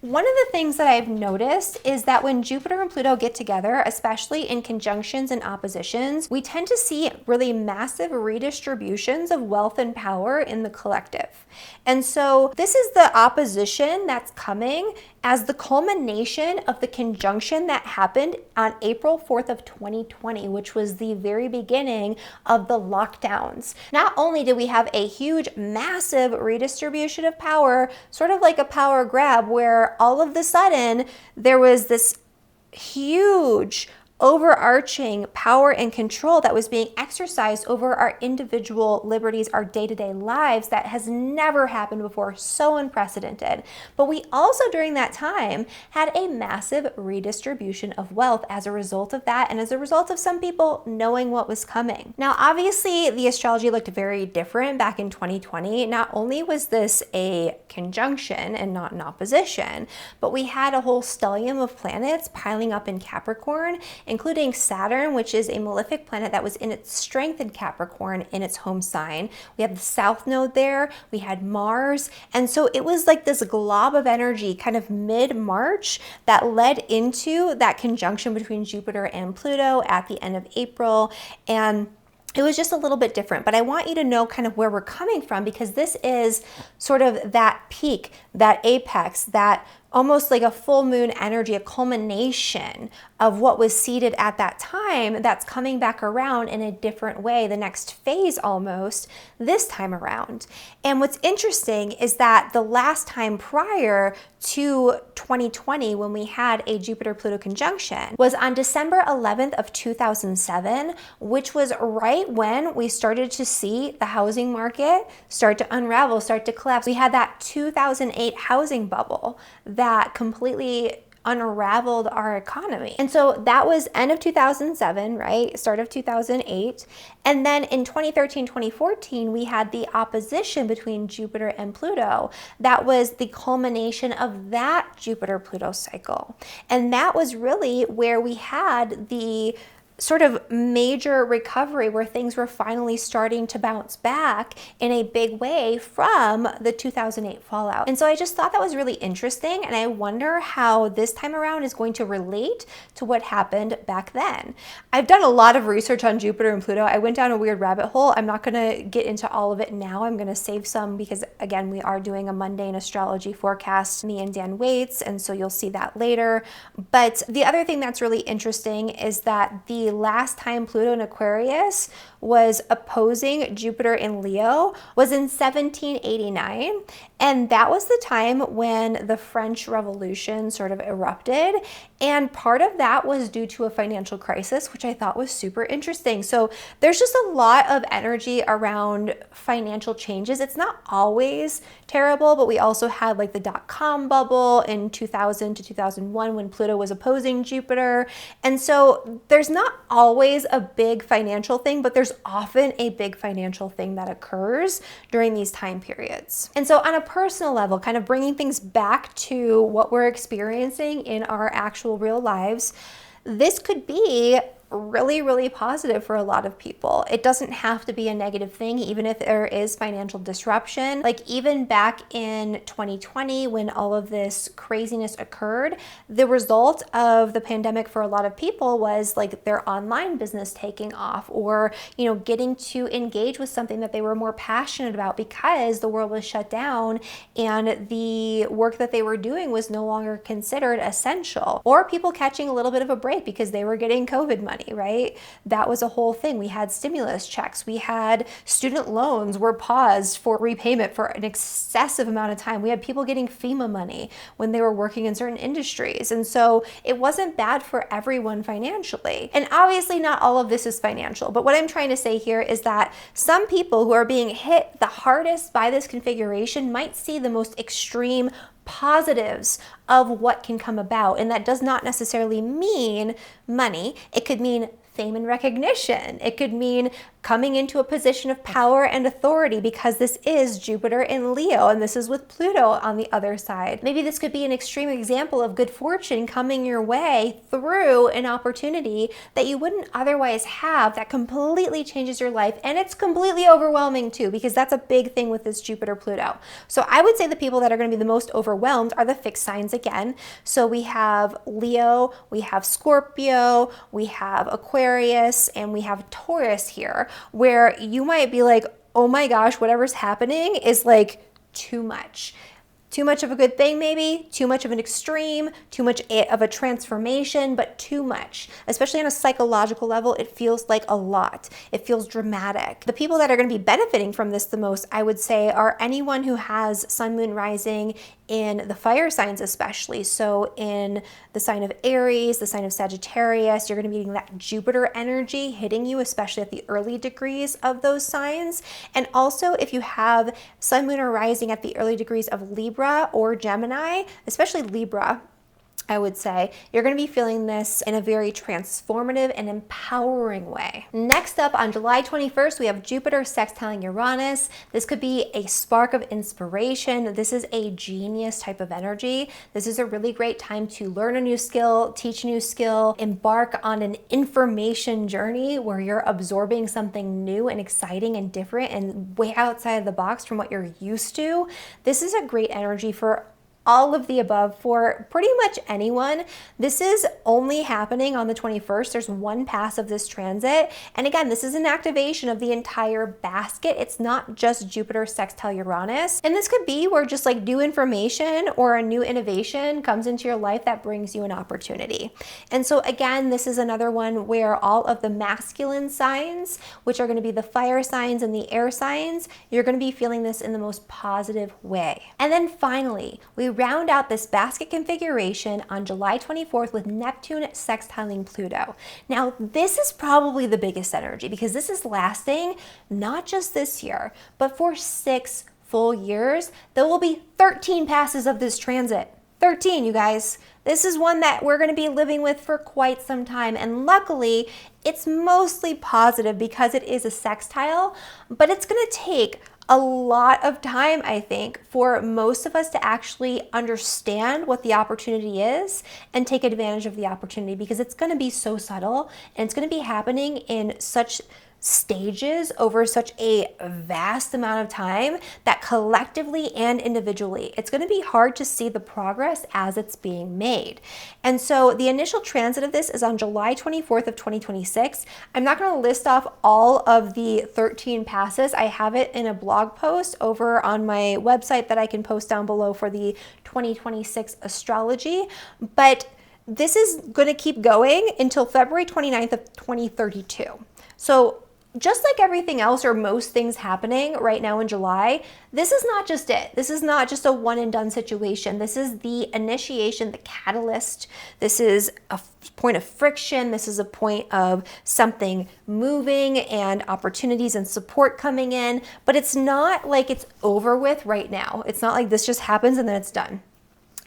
one of the things that I've noticed is that when Jupiter and Pluto get together, especially in conjunctions and oppositions, we tend to see really massive redistributions of wealth and power in the collective. And so this is the opposition that's coming as the culmination of the conjunction that happened on April 4th of 2020, which was the very beginning of the lockdowns. Not only did we have a huge, massive redistribution of power, sort of like a power grab, where all of the sudden there was this huge overarching power and control that was being exercised over our individual liberties, our day-to-day lives, that has never happened before, so unprecedented. But we also during that time had a massive redistribution of wealth as a result of that, and as a result of some people knowing what was coming. Now, obviously, the astrology looked very different back in 2020. Not only was this a conjunction and not an opposition, but we had a whole stellium of planets piling up in Capricorn, including Saturn, which is a malefic planet that was in its strength in Capricorn in its home sign. We have the South Node there, we had Mars, and so it was like this glob of energy kind of mid-March that led into that conjunction between Jupiter and Pluto at the end of April, and it was just a little bit different. But I want you to know kind of where we're coming from, because this is sort of that peak, that apex, that almost like a full moon energy, a culmination of what was seeded at that time that's coming back around in a different way, the next phase almost, this time around. And what's interesting is that the last time prior to 2020, when we had a Jupiter-Pluto conjunction, was on December 11th of 2007, which was right when we started to see the housing market start to unravel, start to collapse. We had that 2008 housing bubble that completely unraveled our economy. And so that was end of 2007, right? Start of 2008. And then in 2013, 2014, we had the opposition between Jupiter and Pluto. That was the culmination of that Jupiter-Pluto cycle. And that was really where we had the sort of major recovery, where things were finally starting to bounce back in a big way from the 2008 fallout. And so I just thought that was really interesting, and I wonder how this time around is going to relate to what happened back then. I've done a lot of research on Jupiter and Pluto. I went down a weird rabbit hole. I'm not going to get into all of it now. I'm going to save some because, again, we are doing a mundane astrology forecast, me and Dan Waits, and so you'll see that later. But the other thing that's really interesting is that the last time Pluto in Aquarius was opposing Jupiter in Leo was in 1789. And that was the time when the French Revolution sort of erupted. And part of that was due to a financial crisis, which I thought was super interesting. So there's just a lot of energy around financial changes. It's not always terrible, but we also had like the dot-com bubble in 2000 to 2001 when Pluto was opposing Jupiter. And so there's not always a big financial thing, but there's often a big financial thing that occurs during these time periods. And so on a personal level, kind of bringing things back to what we're experiencing in our actual real lives, this could be really, really positive for a lot of people. It doesn't have to be a negative thing, even if there is financial disruption. Like even back in 2020, when all of this craziness occurred, the result of the pandemic for a lot of people was like their online business taking off, or, you know, getting to engage with something that they were more passionate about because the world was shut down and the work that they were doing was no longer considered essential, or people catching a little bit of a break because they were getting COVID money. Right? That was a whole thing. We had stimulus checks. We had student loans were paused for repayment for an excessive amount of time. We had people getting FEMA money when they were working in certain industries. And so it wasn't bad for everyone financially. And obviously not all of this is financial, but what I'm trying to say here is that some people who are being hit the hardest by this configuration might see the most extreme positives of what can come about. And that does not necessarily mean money. It could mean fame and recognition. It could mean coming into a position of power and authority, because this is Jupiter in Leo and this is with Pluto on the other side. Maybe this could be an extreme example of good fortune coming your way through an opportunity that you wouldn't otherwise have, that completely changes your life. And it's completely overwhelming too, because that's a big thing with this Jupiter Pluto. So I would say the people that are going to be the most overwhelmed are the fixed signs again. So we have Leo, we have Scorpio, we have Aquarius, and we have Taurus here, where you might be like, oh my gosh, whatever's happening is like too much. Too much of a good thing, maybe, too much of an extreme, too much of a transformation, but too much. Especially on a psychological level, it feels like a lot. It feels dramatic. The people that are going to be benefiting from this the most, I would say, are anyone who has sun, moon, rising in the fire signs especially. So in the sign of Aries, the sign of Sagittarius, you're going to be getting that Jupiter energy hitting you, especially at the early degrees of those signs. And also if you have Sun, Moon, or Rising at the early degrees of Libra or Gemini, especially Libra, I would say, you're going to be feeling this in a very transformative and empowering way. Next up, on July 21st, we have Jupiter sextiling Uranus. This could be a spark of inspiration. This is a genius type of energy. This is a really great time to learn a new skill, teach a new skill, embark on an information journey where you're absorbing something new and exciting and different and way outside of the box from what you're used to. This is a great energy for all of the above for pretty much anyone. This is only happening on the 21st. There's one pass of this transit. And again, this is an activation of the entire basket. It's not just Jupiter sextile Uranus. And this could be where just like new information or a new innovation comes into your life that brings you an opportunity. And so again, this is another one where all of the masculine signs, which are going to be the fire signs and the air signs, you're going to be feeling this in the most positive way. And then finally, we round out this basket configuration on July 24th with Neptune sextiling Pluto. Now, this is probably the biggest energy because this is lasting not just this year, but for 6 full years. There will be 13 passes of this transit. 13, you guys. This is one that we're going to be living with for quite some time. And luckily, it's mostly positive because it is a sextile, but it's going to take a lot of time, I think, for most of us to actually understand what the opportunity is and take advantage of the opportunity because it's going to be so subtle and it's going to be happening in such stages over such a vast amount of time that collectively and individually, it's going to be hard to see the progress as it's being made. And so the initial transit of this is on July 24th of 2026. I'm not going to list off all of the 13 passes. I have it in a blog post over on my website that I can post down below for the 2026 astrology, but this is going to keep going until February 29th of 2032. So just like everything else or most things happening right now in July, this is not just it. This is not just a one and done situation. This is the initiation, the catalyst. This is a point of friction. This is a point of something moving and opportunities and support coming in, but it's not like it's over with right now. It's not like this just happens and then it's done.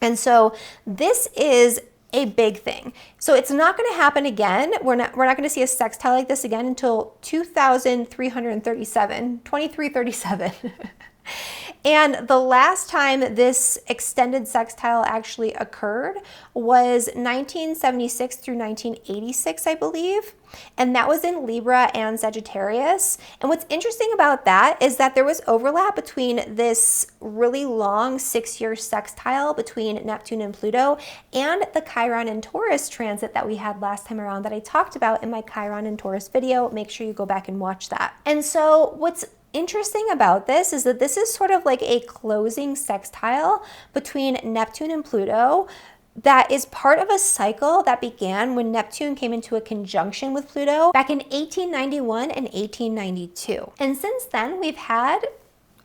And so this is a big thing. So it's not going to happen again. We're not going to see a sextile like this again until 2337. And the last time this extended sextile actually occurred was 1976 through 1986, I believe. And that was in Libra and Sagittarius. And what's interesting about that is that there was overlap between this really long 6-year sextile between Neptune and Pluto and the Chiron and Taurus transit that we had last time around that I talked about in my Chiron and Taurus video. Make sure you go back and watch that. And so what's interesting about this is that this is sort of like a closing sextile between Neptune and Pluto that is part of a cycle that began when Neptune came into a conjunction with Pluto back in 1891 and 1892. And since then, we've had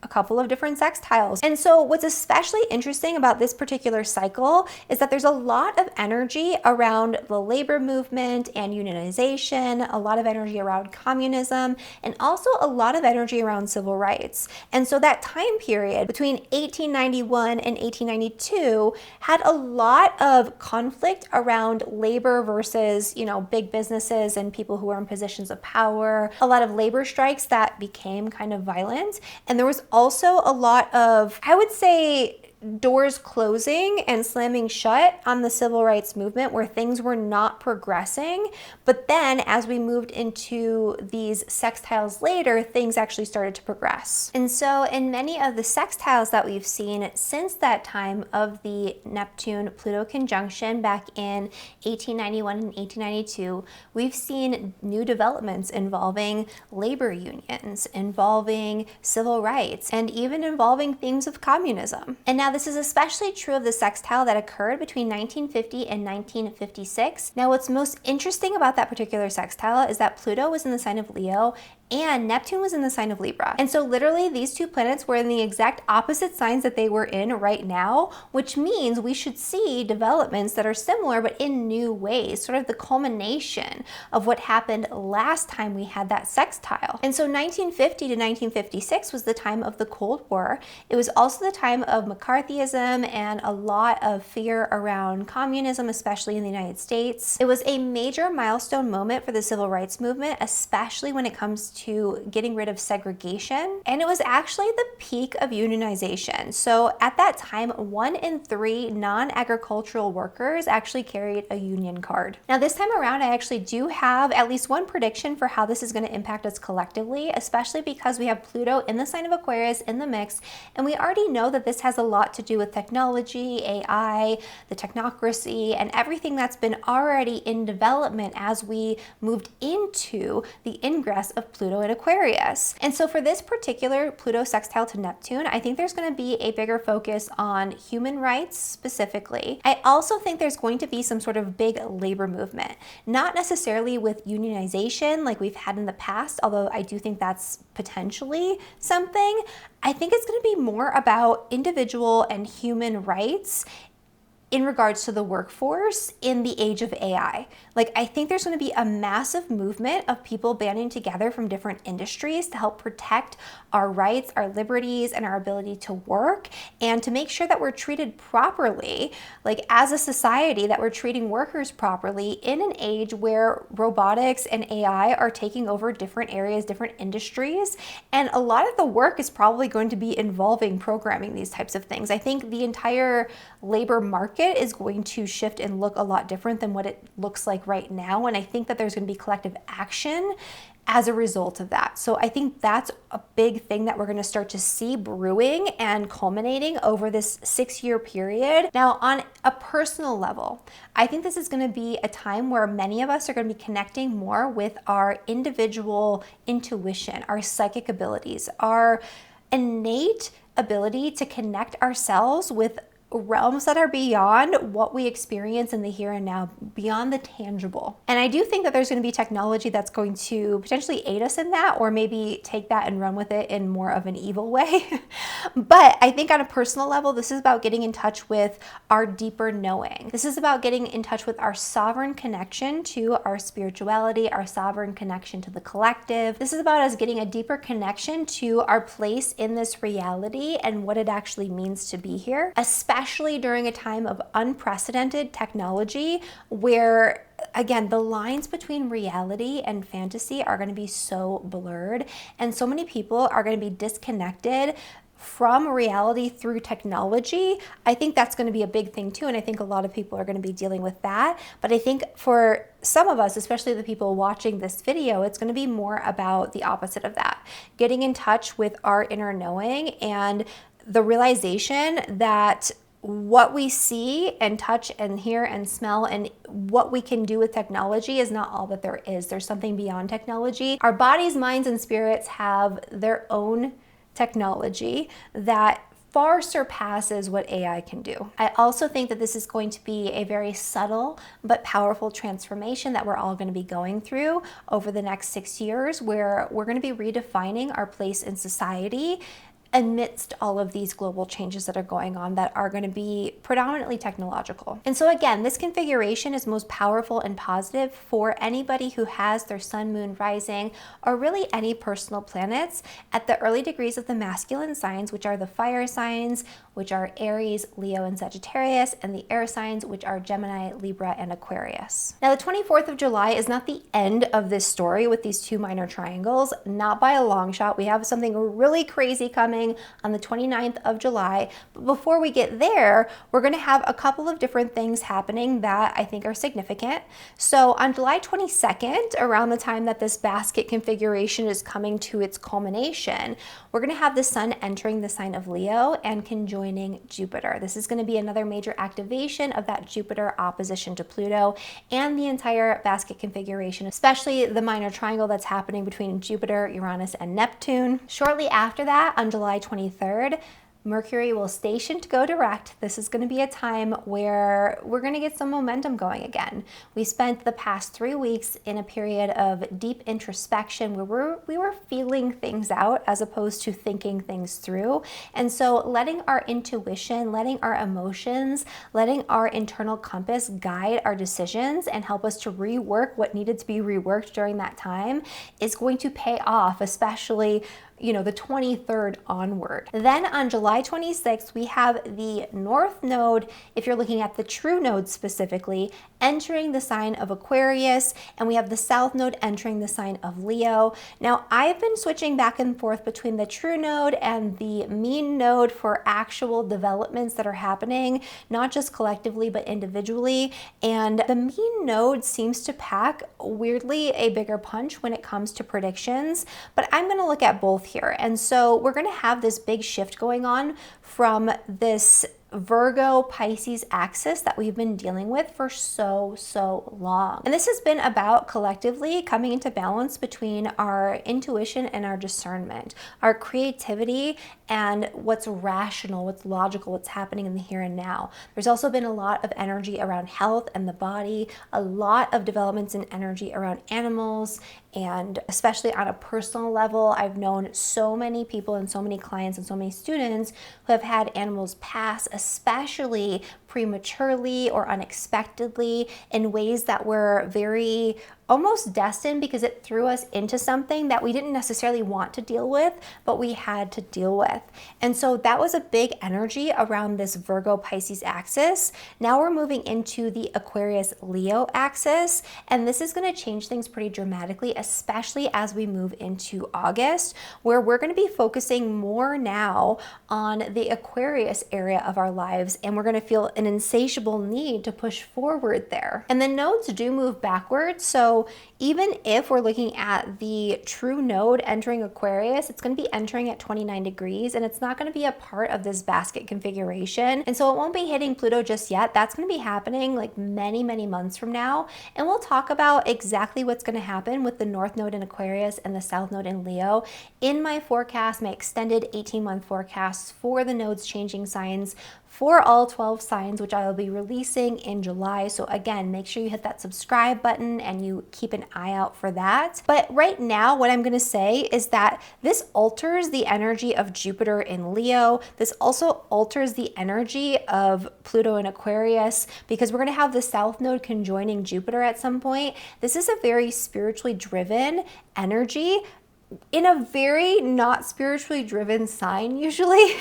a couple of different sextiles. And so what's especially interesting about this particular cycle is that there's a lot of energy around the labor movement and unionization, a lot of energy around communism, and also a lot of energy around civil rights. And so that time period between 1891 and 1892 had a lot of conflict around labor versus, big businesses and people who were in positions of power, a lot of labor strikes that became kind of violent. And there was also a lot of, I would say, doors closing and slamming shut on the civil rights movement where things were not progressing. But then as we moved into these sextiles later, things actually started to progress. And so in many of the sextiles that we've seen since that time of the Neptune-Pluto conjunction back in 1891 and 1892, we've seen new developments involving labor unions, involving civil rights, and even involving themes of communism. And now this is especially true of the sextile that occurred between 1950 and 1956. Now, what's most interesting about that particular sextile is that Pluto was in the sign of Leo and Neptune was in the sign of Libra. And so literally these two planets were in the exact opposite signs that they were in right now, which means we should see developments that are similar but in new ways, sort of the culmination of what happened last time we had that sextile. And so 1950 to 1956 was the time of the Cold War. It was also the time of McCarthyism and a lot of fear around communism, especially in the United States. It was a major milestone moment for the civil rights movement, especially when it comes to getting rid of segregation. And it was actually the peak of unionization. So at that time, 1 in 3 non-agricultural workers actually carried a union card. Now this time around, I actually do have at least one prediction for how this is going to impact us collectively, especially because we have Pluto in the sign of Aquarius in the mix, and we already know that this has a lot to do with technology, AI, the technocracy, and everything that's been already in development as we moved into the ingress of Pluto in Aquarius. And so for this particular Pluto sextile to Neptune, I think there's going to be a bigger focus on human rights specifically. I also think there's going to be some sort of big labor movement, not necessarily with unionization like we've had in the past, although I do think that's potentially something. I think it's going to be more about individual and human rights in regards to the workforce in the age of AI. Like, I think there's going to be a massive movement of people banding together from different industries to help protect our rights, our liberties, and our ability to work, and to make sure that we're treated properly, like as a society, that we're treating workers properly in an age where robotics and AI are taking over different areas, different industries. And a lot of the work is probably going to be involving programming these types of things. I think the entire labor market is going to shift and look a lot different than what it looks like right now. And I think that there's going to be collective action as a result of that. So I think that's a big thing that we're going to start to see brewing and culminating over this 6-year period. Now, on a personal level, I think this is going to be a time where many of us are going to be connecting more with our individual intuition, our psychic abilities, our innate ability to connect ourselves with realms that are beyond what we experience in the here and now, beyond the tangible. And I do think that there's going to be technology that's going to potentially aid us in that, or maybe take that and run with it in more of an evil way. But I think on a personal level, this is about getting in touch with our deeper knowing. This is about getting in touch with our sovereign connection to our spirituality, our sovereign connection to the collective. This is about us getting a deeper connection to our place in this reality and what it actually means to be here, especially during a time of unprecedented technology where, again, the lines between reality and fantasy are going to be so blurred, and so many people are going to be disconnected from reality through technology. I think that's going to be a big thing too, and I think a lot of people are going to be dealing with that. But I think for some of us, especially the people watching this video, it's going to be more about the opposite of that, getting in touch with our inner knowing and the realization that what we see and touch and hear and smell and what we can do with technology is not all that there is. There's something beyond technology. Our bodies, minds, and spirits have their own technology that far surpasses what AI can do. I also think that this is going to be a very subtle but powerful transformation that we're all going to be going through over the next 6 years, where we're going to be redefining our place in society amidst all of these global changes that are going on that are going to be predominantly technological. And so again, this configuration is most powerful and positive for anybody who has their sun, moon, rising, or really any personal planets at the early degrees of the masculine signs, which are the fire signs, which are Aries, Leo, and Sagittarius, and the air signs, which are Gemini, Libra, and Aquarius. Now, the 24th of July is not the end of this story with these two minor triangles, not by a long shot. We have something really crazy coming on the 29th of July. But before we get there, we're going to have a couple of different things happening that I think are significant. So on July 22nd, around the time that this basket configuration is coming to its culmination, we're going to have the sun entering the sign of Leo and conjoining Jupiter. This is going to be another major activation of that Jupiter opposition to Pluto and the entire basket configuration, especially the minor triangle that's happening between Jupiter, Uranus, and Neptune. Shortly after that, on July 23rd, Mercury will station to go direct. This is going to be a time where we're going to get some momentum going again. We spent the past 3 weeks in a period of deep introspection where we were feeling things out as opposed to thinking things through. And so letting our intuition, letting our emotions, letting our internal compass guide our decisions and help us to rework what needed to be reworked during that time is going to pay off, especially the 23rd onward. Then on July 26th, we have the North Node, if you're looking at the true node specifically, entering the sign of Aquarius, and we have the South Node entering the sign of Leo. Now, I've been switching back and forth between the true node and the mean node for actual developments that are happening, not just collectively, but individually. And the mean node seems to pack, weirdly, a bigger punch when it comes to predictions, but I'm going to look at both here. And so we're going to have this big shift going on from this Virgo Pisces axis that we've been dealing with for so long. And this has been about collectively coming into balance between our intuition and our discernment, our creativity and what's rational, what's logical, what's happening in the here and now. There's also been a lot of energy around health and the body, a lot of developments in energy around animals, and especially on a personal level, I've known so many people and so many clients and so many students who have had animals pass, especially prematurely or unexpectedly, in ways that were very almost destined because it threw us into something that we didn't necessarily want to deal with, but we had to deal with. And so that was a big energy around this Virgo Pisces axis. Now we're moving into the Aquarius Leo axis, and this is going to change things pretty dramatically, especially as we move into August, where we're going to be focusing more now on the Aquarius area of our lives, and we're going to feel an insatiable need to push forward there. And the nodes do move backwards, so even if we're looking at the true node entering Aquarius, it's going to be entering at 29 degrees, and it's not going to be a part of this basket configuration. And so it won't be hitting Pluto just yet. That's going to be happening like many months from now. And we'll talk about exactly what's going to happen with the North Node in Aquarius and the South Node in Leo in my forecast, my extended 18-month forecasts for the nodes changing signs for all 12 signs, which I will be releasing in July. So again, make sure you hit that subscribe button and you keep an eye out for that. But right now, what I'm going to say is that this alters the energy of Jupiter in Leo. This also alters the energy of Pluto in Aquarius, because we're going to have the South Node conjoining Jupiter at some point. This is a very spiritually driven energy in a very not spiritually driven sign usually.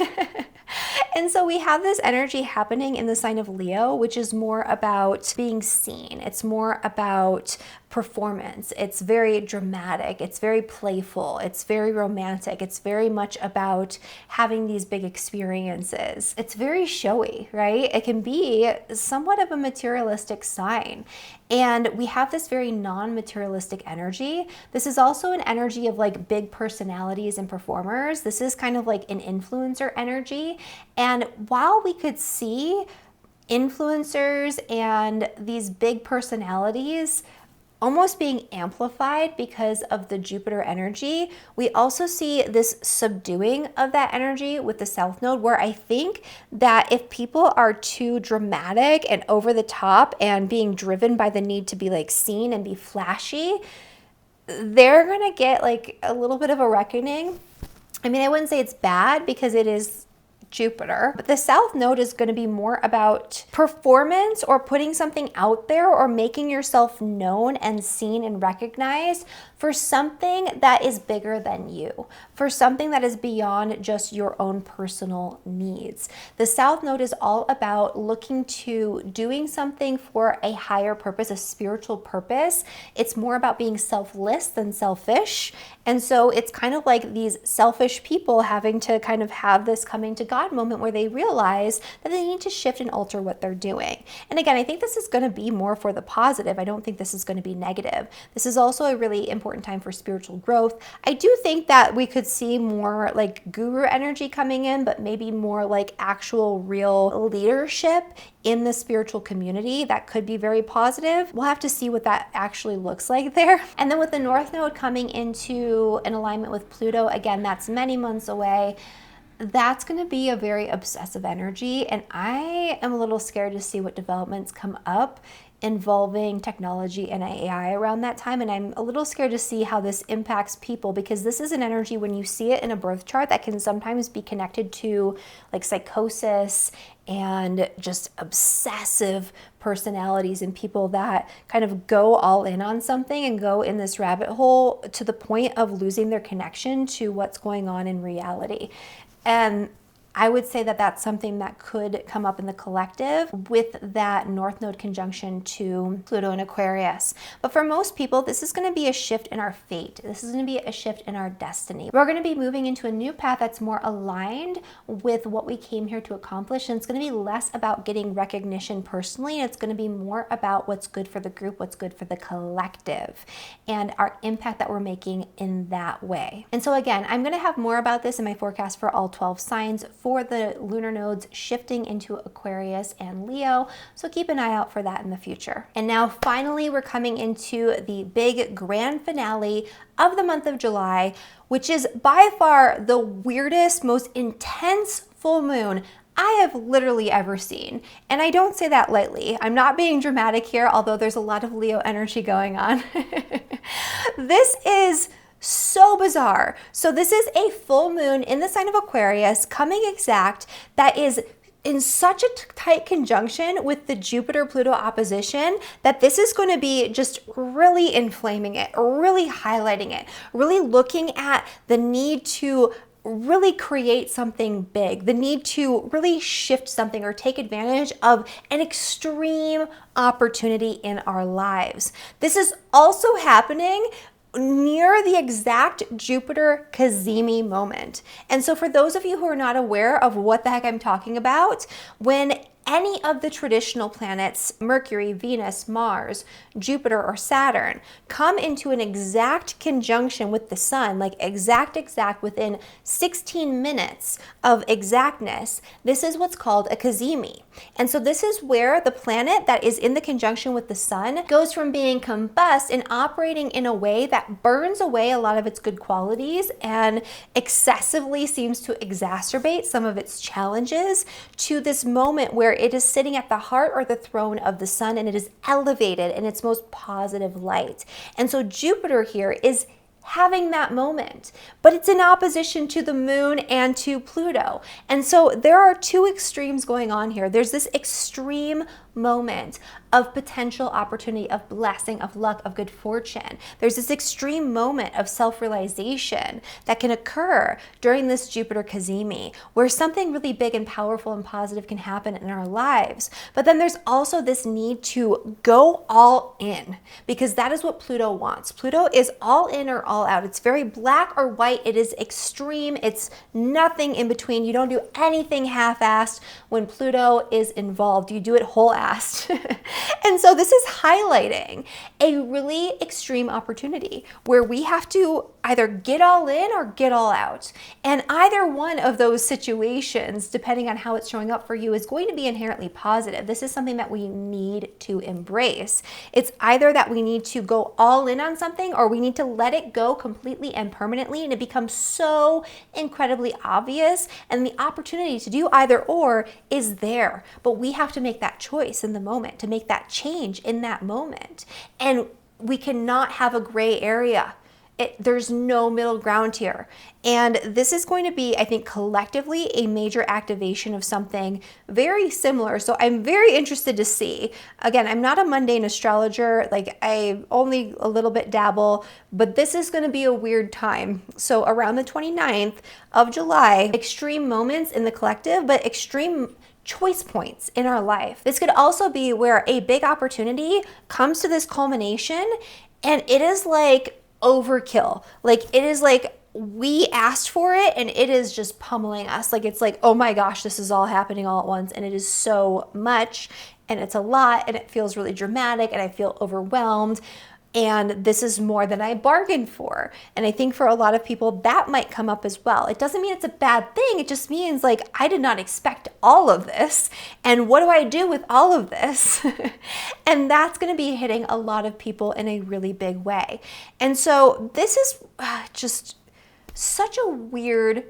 And so we have this energy happening in the sign of Leo, which is more about being seen. It's more about performance. It's very dramatic. It's very playful. It's very romantic. It's very much about having these big experiences. It's very showy, right? It can be somewhat of a materialistic sign. And we have this very non-materialistic energy. This is also an energy of like big personalities and performers. This is kind of like an influencer energy. And while we could see influencers and these big personalities almost being amplified because of the Jupiter energy, we also see this subduing of that energy with the South Node, where I think that if people are too dramatic and over the top and being driven by the need to be like seen and be flashy, they're gonna get like a little bit of a reckoning. I mean, I wouldn't say it's bad because it is Jupiter, but the South Node is going to be more about performance or putting something out there or making yourself known and seen and recognized for something that is bigger than you, for something that is beyond just your own personal needs. The South Node is all about looking to doing something for a higher purpose, a spiritual purpose. It's more about being selfless than selfish. And so it's kind of like these selfish people having to kind of have this coming to God moment where they realize that they need to shift and alter what they're doing. And again, I think this is going to be more for the positive. I don't think this is going to be negative. This is also a really important time for spiritual growth. I do think that we could see more like guru energy coming in, but maybe more like actual real leadership in the spiritual community. That could be very positive. We'll have to see what that actually looks like there. And then with the North Node coming into an alignment with Pluto, again, that's many months away. that's going to be a very obsessive energy. And I am a little scared to see what developments come up involving technology and AI around that time. And I'm a little scared to see how this impacts people, because this is an energy, when you see it in a birth chart, that can sometimes be connected to like psychosis and just obsessive personalities and people that kind of go all in on something and go in this rabbit hole to the point of losing their connection to what's going on in reality. And I would say that that's something that could come up in the collective with that North Node conjunction to Pluto and Aquarius. But for most people, this is going to be a shift in our fate. This is going to be a shift in our destiny. We're going to be moving into a new path that's more aligned with what we came here to accomplish. And it's going to be less about getting recognition personally. And it's going to be more about what's good for the group, what's good for the collective, and our impact that we're making in that way. And so again, I'm going to have more about this in my forecast for all 12 signs for the lunar nodes shifting into Aquarius and Leo. So keep an eye out for that in the future. And now finally, we're coming into the big grand finale of the month of July, which is by far the weirdest, most intense full moon I have literally ever seen. And I don't say that lightly. I'm not being dramatic here, although there's a lot of Leo energy going on. This is so bizarre. So this is a full moon in the sign of Aquarius coming exact that is in such a tight conjunction with the Jupiter-Pluto opposition that this is going to be just really inflaming it, really highlighting it, really looking at the need to really create something big, the need to really shift something or take advantage of an extreme opportunity in our lives. This is also happening near the exact Jupiter Cazimi moment. And so for those of you who are not aware of what the heck I'm talking about, when any of the traditional planets, Mercury, Venus, Mars, Jupiter, or Saturn, come into an exact conjunction with the sun, like exact within 16 minutes of exactness, this is what's called a Cazimi. And so this is where the planet that is in the conjunction with the sun goes from being combust and operating in a way that burns away a lot of its good qualities and excessively seems to exacerbate some of its challenges, to this moment where it is sitting at the heart or the throne of the sun, and it is elevated in its most positive light. And so Jupiter here is having that moment, but it's in opposition to the moon and to Pluto. And so there are two extremes going on here. There's this extreme moment of potential opportunity, of blessing, of luck, of good fortune. There's this extreme moment of self-realization that can occur during this Jupiter Cazimi, where something really big and powerful and positive can happen in our lives. But then there's also this need to go all in, because that is what Pluto wants. Pluto is all in or all out. It's very black or white. It is extreme. It's nothing in between. You don't do anything half-assed when Pluto is involved. You do it whole-assed. And so this is highlighting a really extreme opportunity where we have to either get all in or get all out. And either one of those situations, depending on how it's showing up for you, is going to be inherently positive. This is something that we need to embrace. It's either that we need to go all in on something, or we need to let it go completely and permanently, and it becomes so incredibly obvious, and the opportunity to do either or is there. But we have to make that choice in the moment, to make that change in that moment. And we cannot have a gray area. There's no middle ground here. And this is going to be, I think, collectively a major activation of something very similar. So I'm very interested to see. Again, I'm not a mundane astrologer. Like, I only a little bit dabble, but this is going to be a weird time. So around the 29th of July, extreme moments in the collective, but extreme choice points in our life. This could also be where a big opportunity comes to this culmination, and it is like overkill. Like, it is like we asked for it and it is just pummeling us. Like, it's like, oh my gosh, this is all happening all at once, and it is so much, and it's a lot, and it feels really dramatic, and I feel overwhelmed. And this is more than I bargained for. And I think for a lot of people that might come up as well. It doesn't mean it's a bad thing. It just means, like, I did not expect all of this. And what do I do with all of this? And that's going to be hitting a lot of people in a really big way. And so this is just Such a weird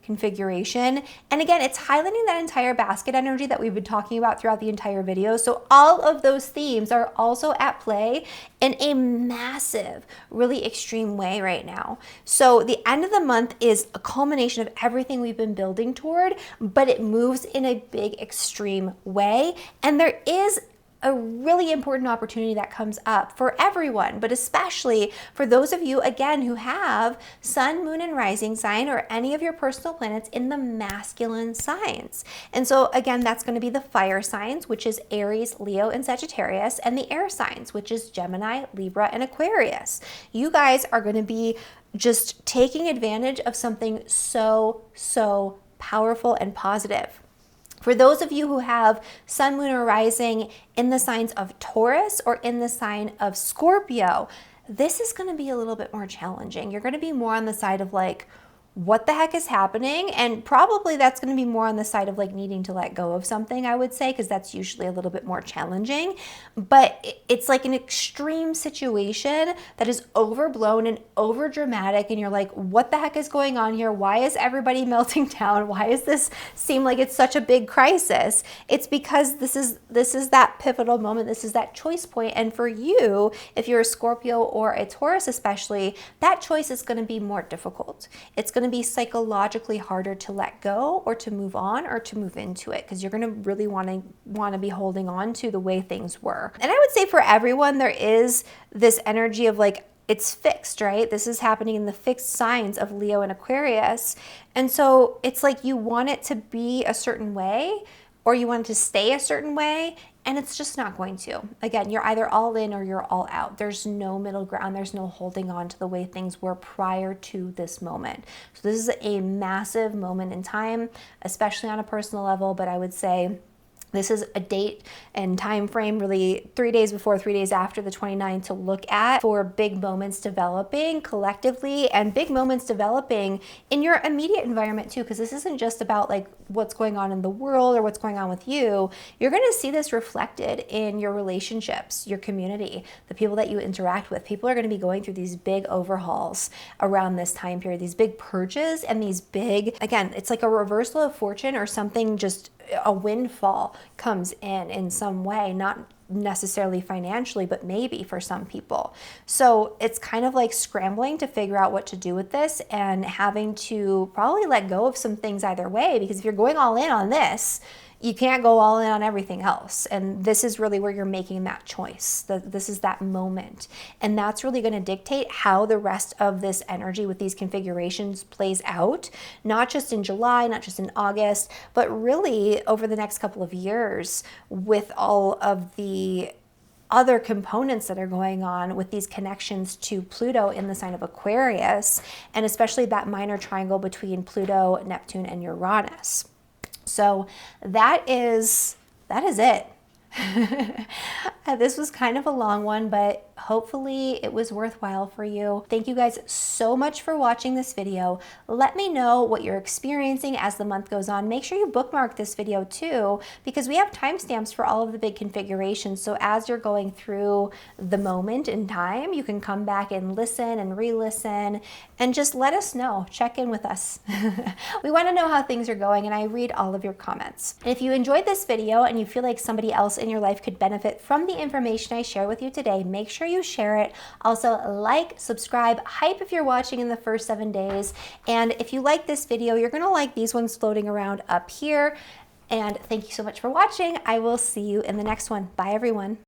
configuration. And again, it's highlighting that entire basket energy that we've been talking about throughout the entire video. So all of those themes are also at play in a massive, really extreme way right now. So the end of the month is a culmination of everything we've been building toward, but it moves in a big extreme way. And there is a really important opportunity that comes up for everyone, but especially for those of you, again, who have sun, moon, and rising sign or any of your personal planets in the masculine signs. And so again, that's going to be the fire signs, which is Aries, Leo, and Sagittarius, and the air signs, which is Gemini, Libra, and Aquarius. You guys are going to be just taking advantage of something so powerful and positive. For those of you who have sun, moon, or rising in the signs of Taurus or in the sign of Scorpio, this is going to be a little bit more challenging. You're going to be more on the side of like, what the heck is happening? And probably that's going to be more on the side of like needing to let go of something, I would say, because that's usually a little bit more challenging. But it's like an extreme situation that is overblown and over dramatic. And you're like, what the heck is going on here? Why is everybody melting down? Why does this seem like it's such a big crisis? It's because this is that pivotal moment. This is that choice point. And for you, if you're a Scorpio or a Taurus especially, that choice is going to be more difficult. It's going to be psychologically harder to let go or to move on or to move into it, because you're going to really want to be holding on to the way things were. And I would say for everyone, there is this energy of like, it's fixed, right? This is happening in the fixed signs of Leo and Aquarius. And so it's like you want it to be a certain way or you want it to stay a certain way, and it's just not going to. Again, you're either all in or you're all out. There's no middle ground. There's no holding on to the way things were prior to this moment. So this is a massive moment in time, especially on a personal level, but I would say this is a date and time frame really 3 days before, 3 days after the 29th to look at for big moments developing collectively and big moments developing in your immediate environment too, because this isn't just about like what's going on in the world or what's going on with you. You're going to see this reflected in your relationships, your community, the people that you interact with. People are going to be going through these big overhauls around this time period, these big purges and these big, again, it's like a reversal of fortune or something, just a windfall comes in some way, not necessarily financially, but maybe for some people. So it's kind of like scrambling to figure out what to do with this and having to probably let go of some things either way, because if you're going all in on this, you can't go all in on everything else. And this is really where you're making that choice. This is that moment. And that's really going to dictate how the rest of this energy with these configurations plays out, not just in July, not just in August, but really over the next couple of years with all of the other components that are going on with these connections to Pluto in the sign of Aquarius, and especially that minor triangle between Pluto, Neptune, and Uranus. So that is it. This was kind of a long one, but hopefully it was worthwhile for you. Thank you guys so much for watching this video. Let me know what you're experiencing as the month goes on. Make sure you bookmark this video too, because we have timestamps for all of the big configurations. So as you're going through the moment in time, you can come back and listen and re-listen and just let us know. Check in with us. We want to know how things are going, and I read all of your comments. And if you enjoyed this video and you feel like somebody else in your life could benefit from the information I share with you today, make sure you share it. Also, like, subscribe, hype if you're watching in the first 7 days. And if you like this video, you're going to like these ones floating around up here. And thank you so much for watching. I will see you in the next one. Bye, everyone.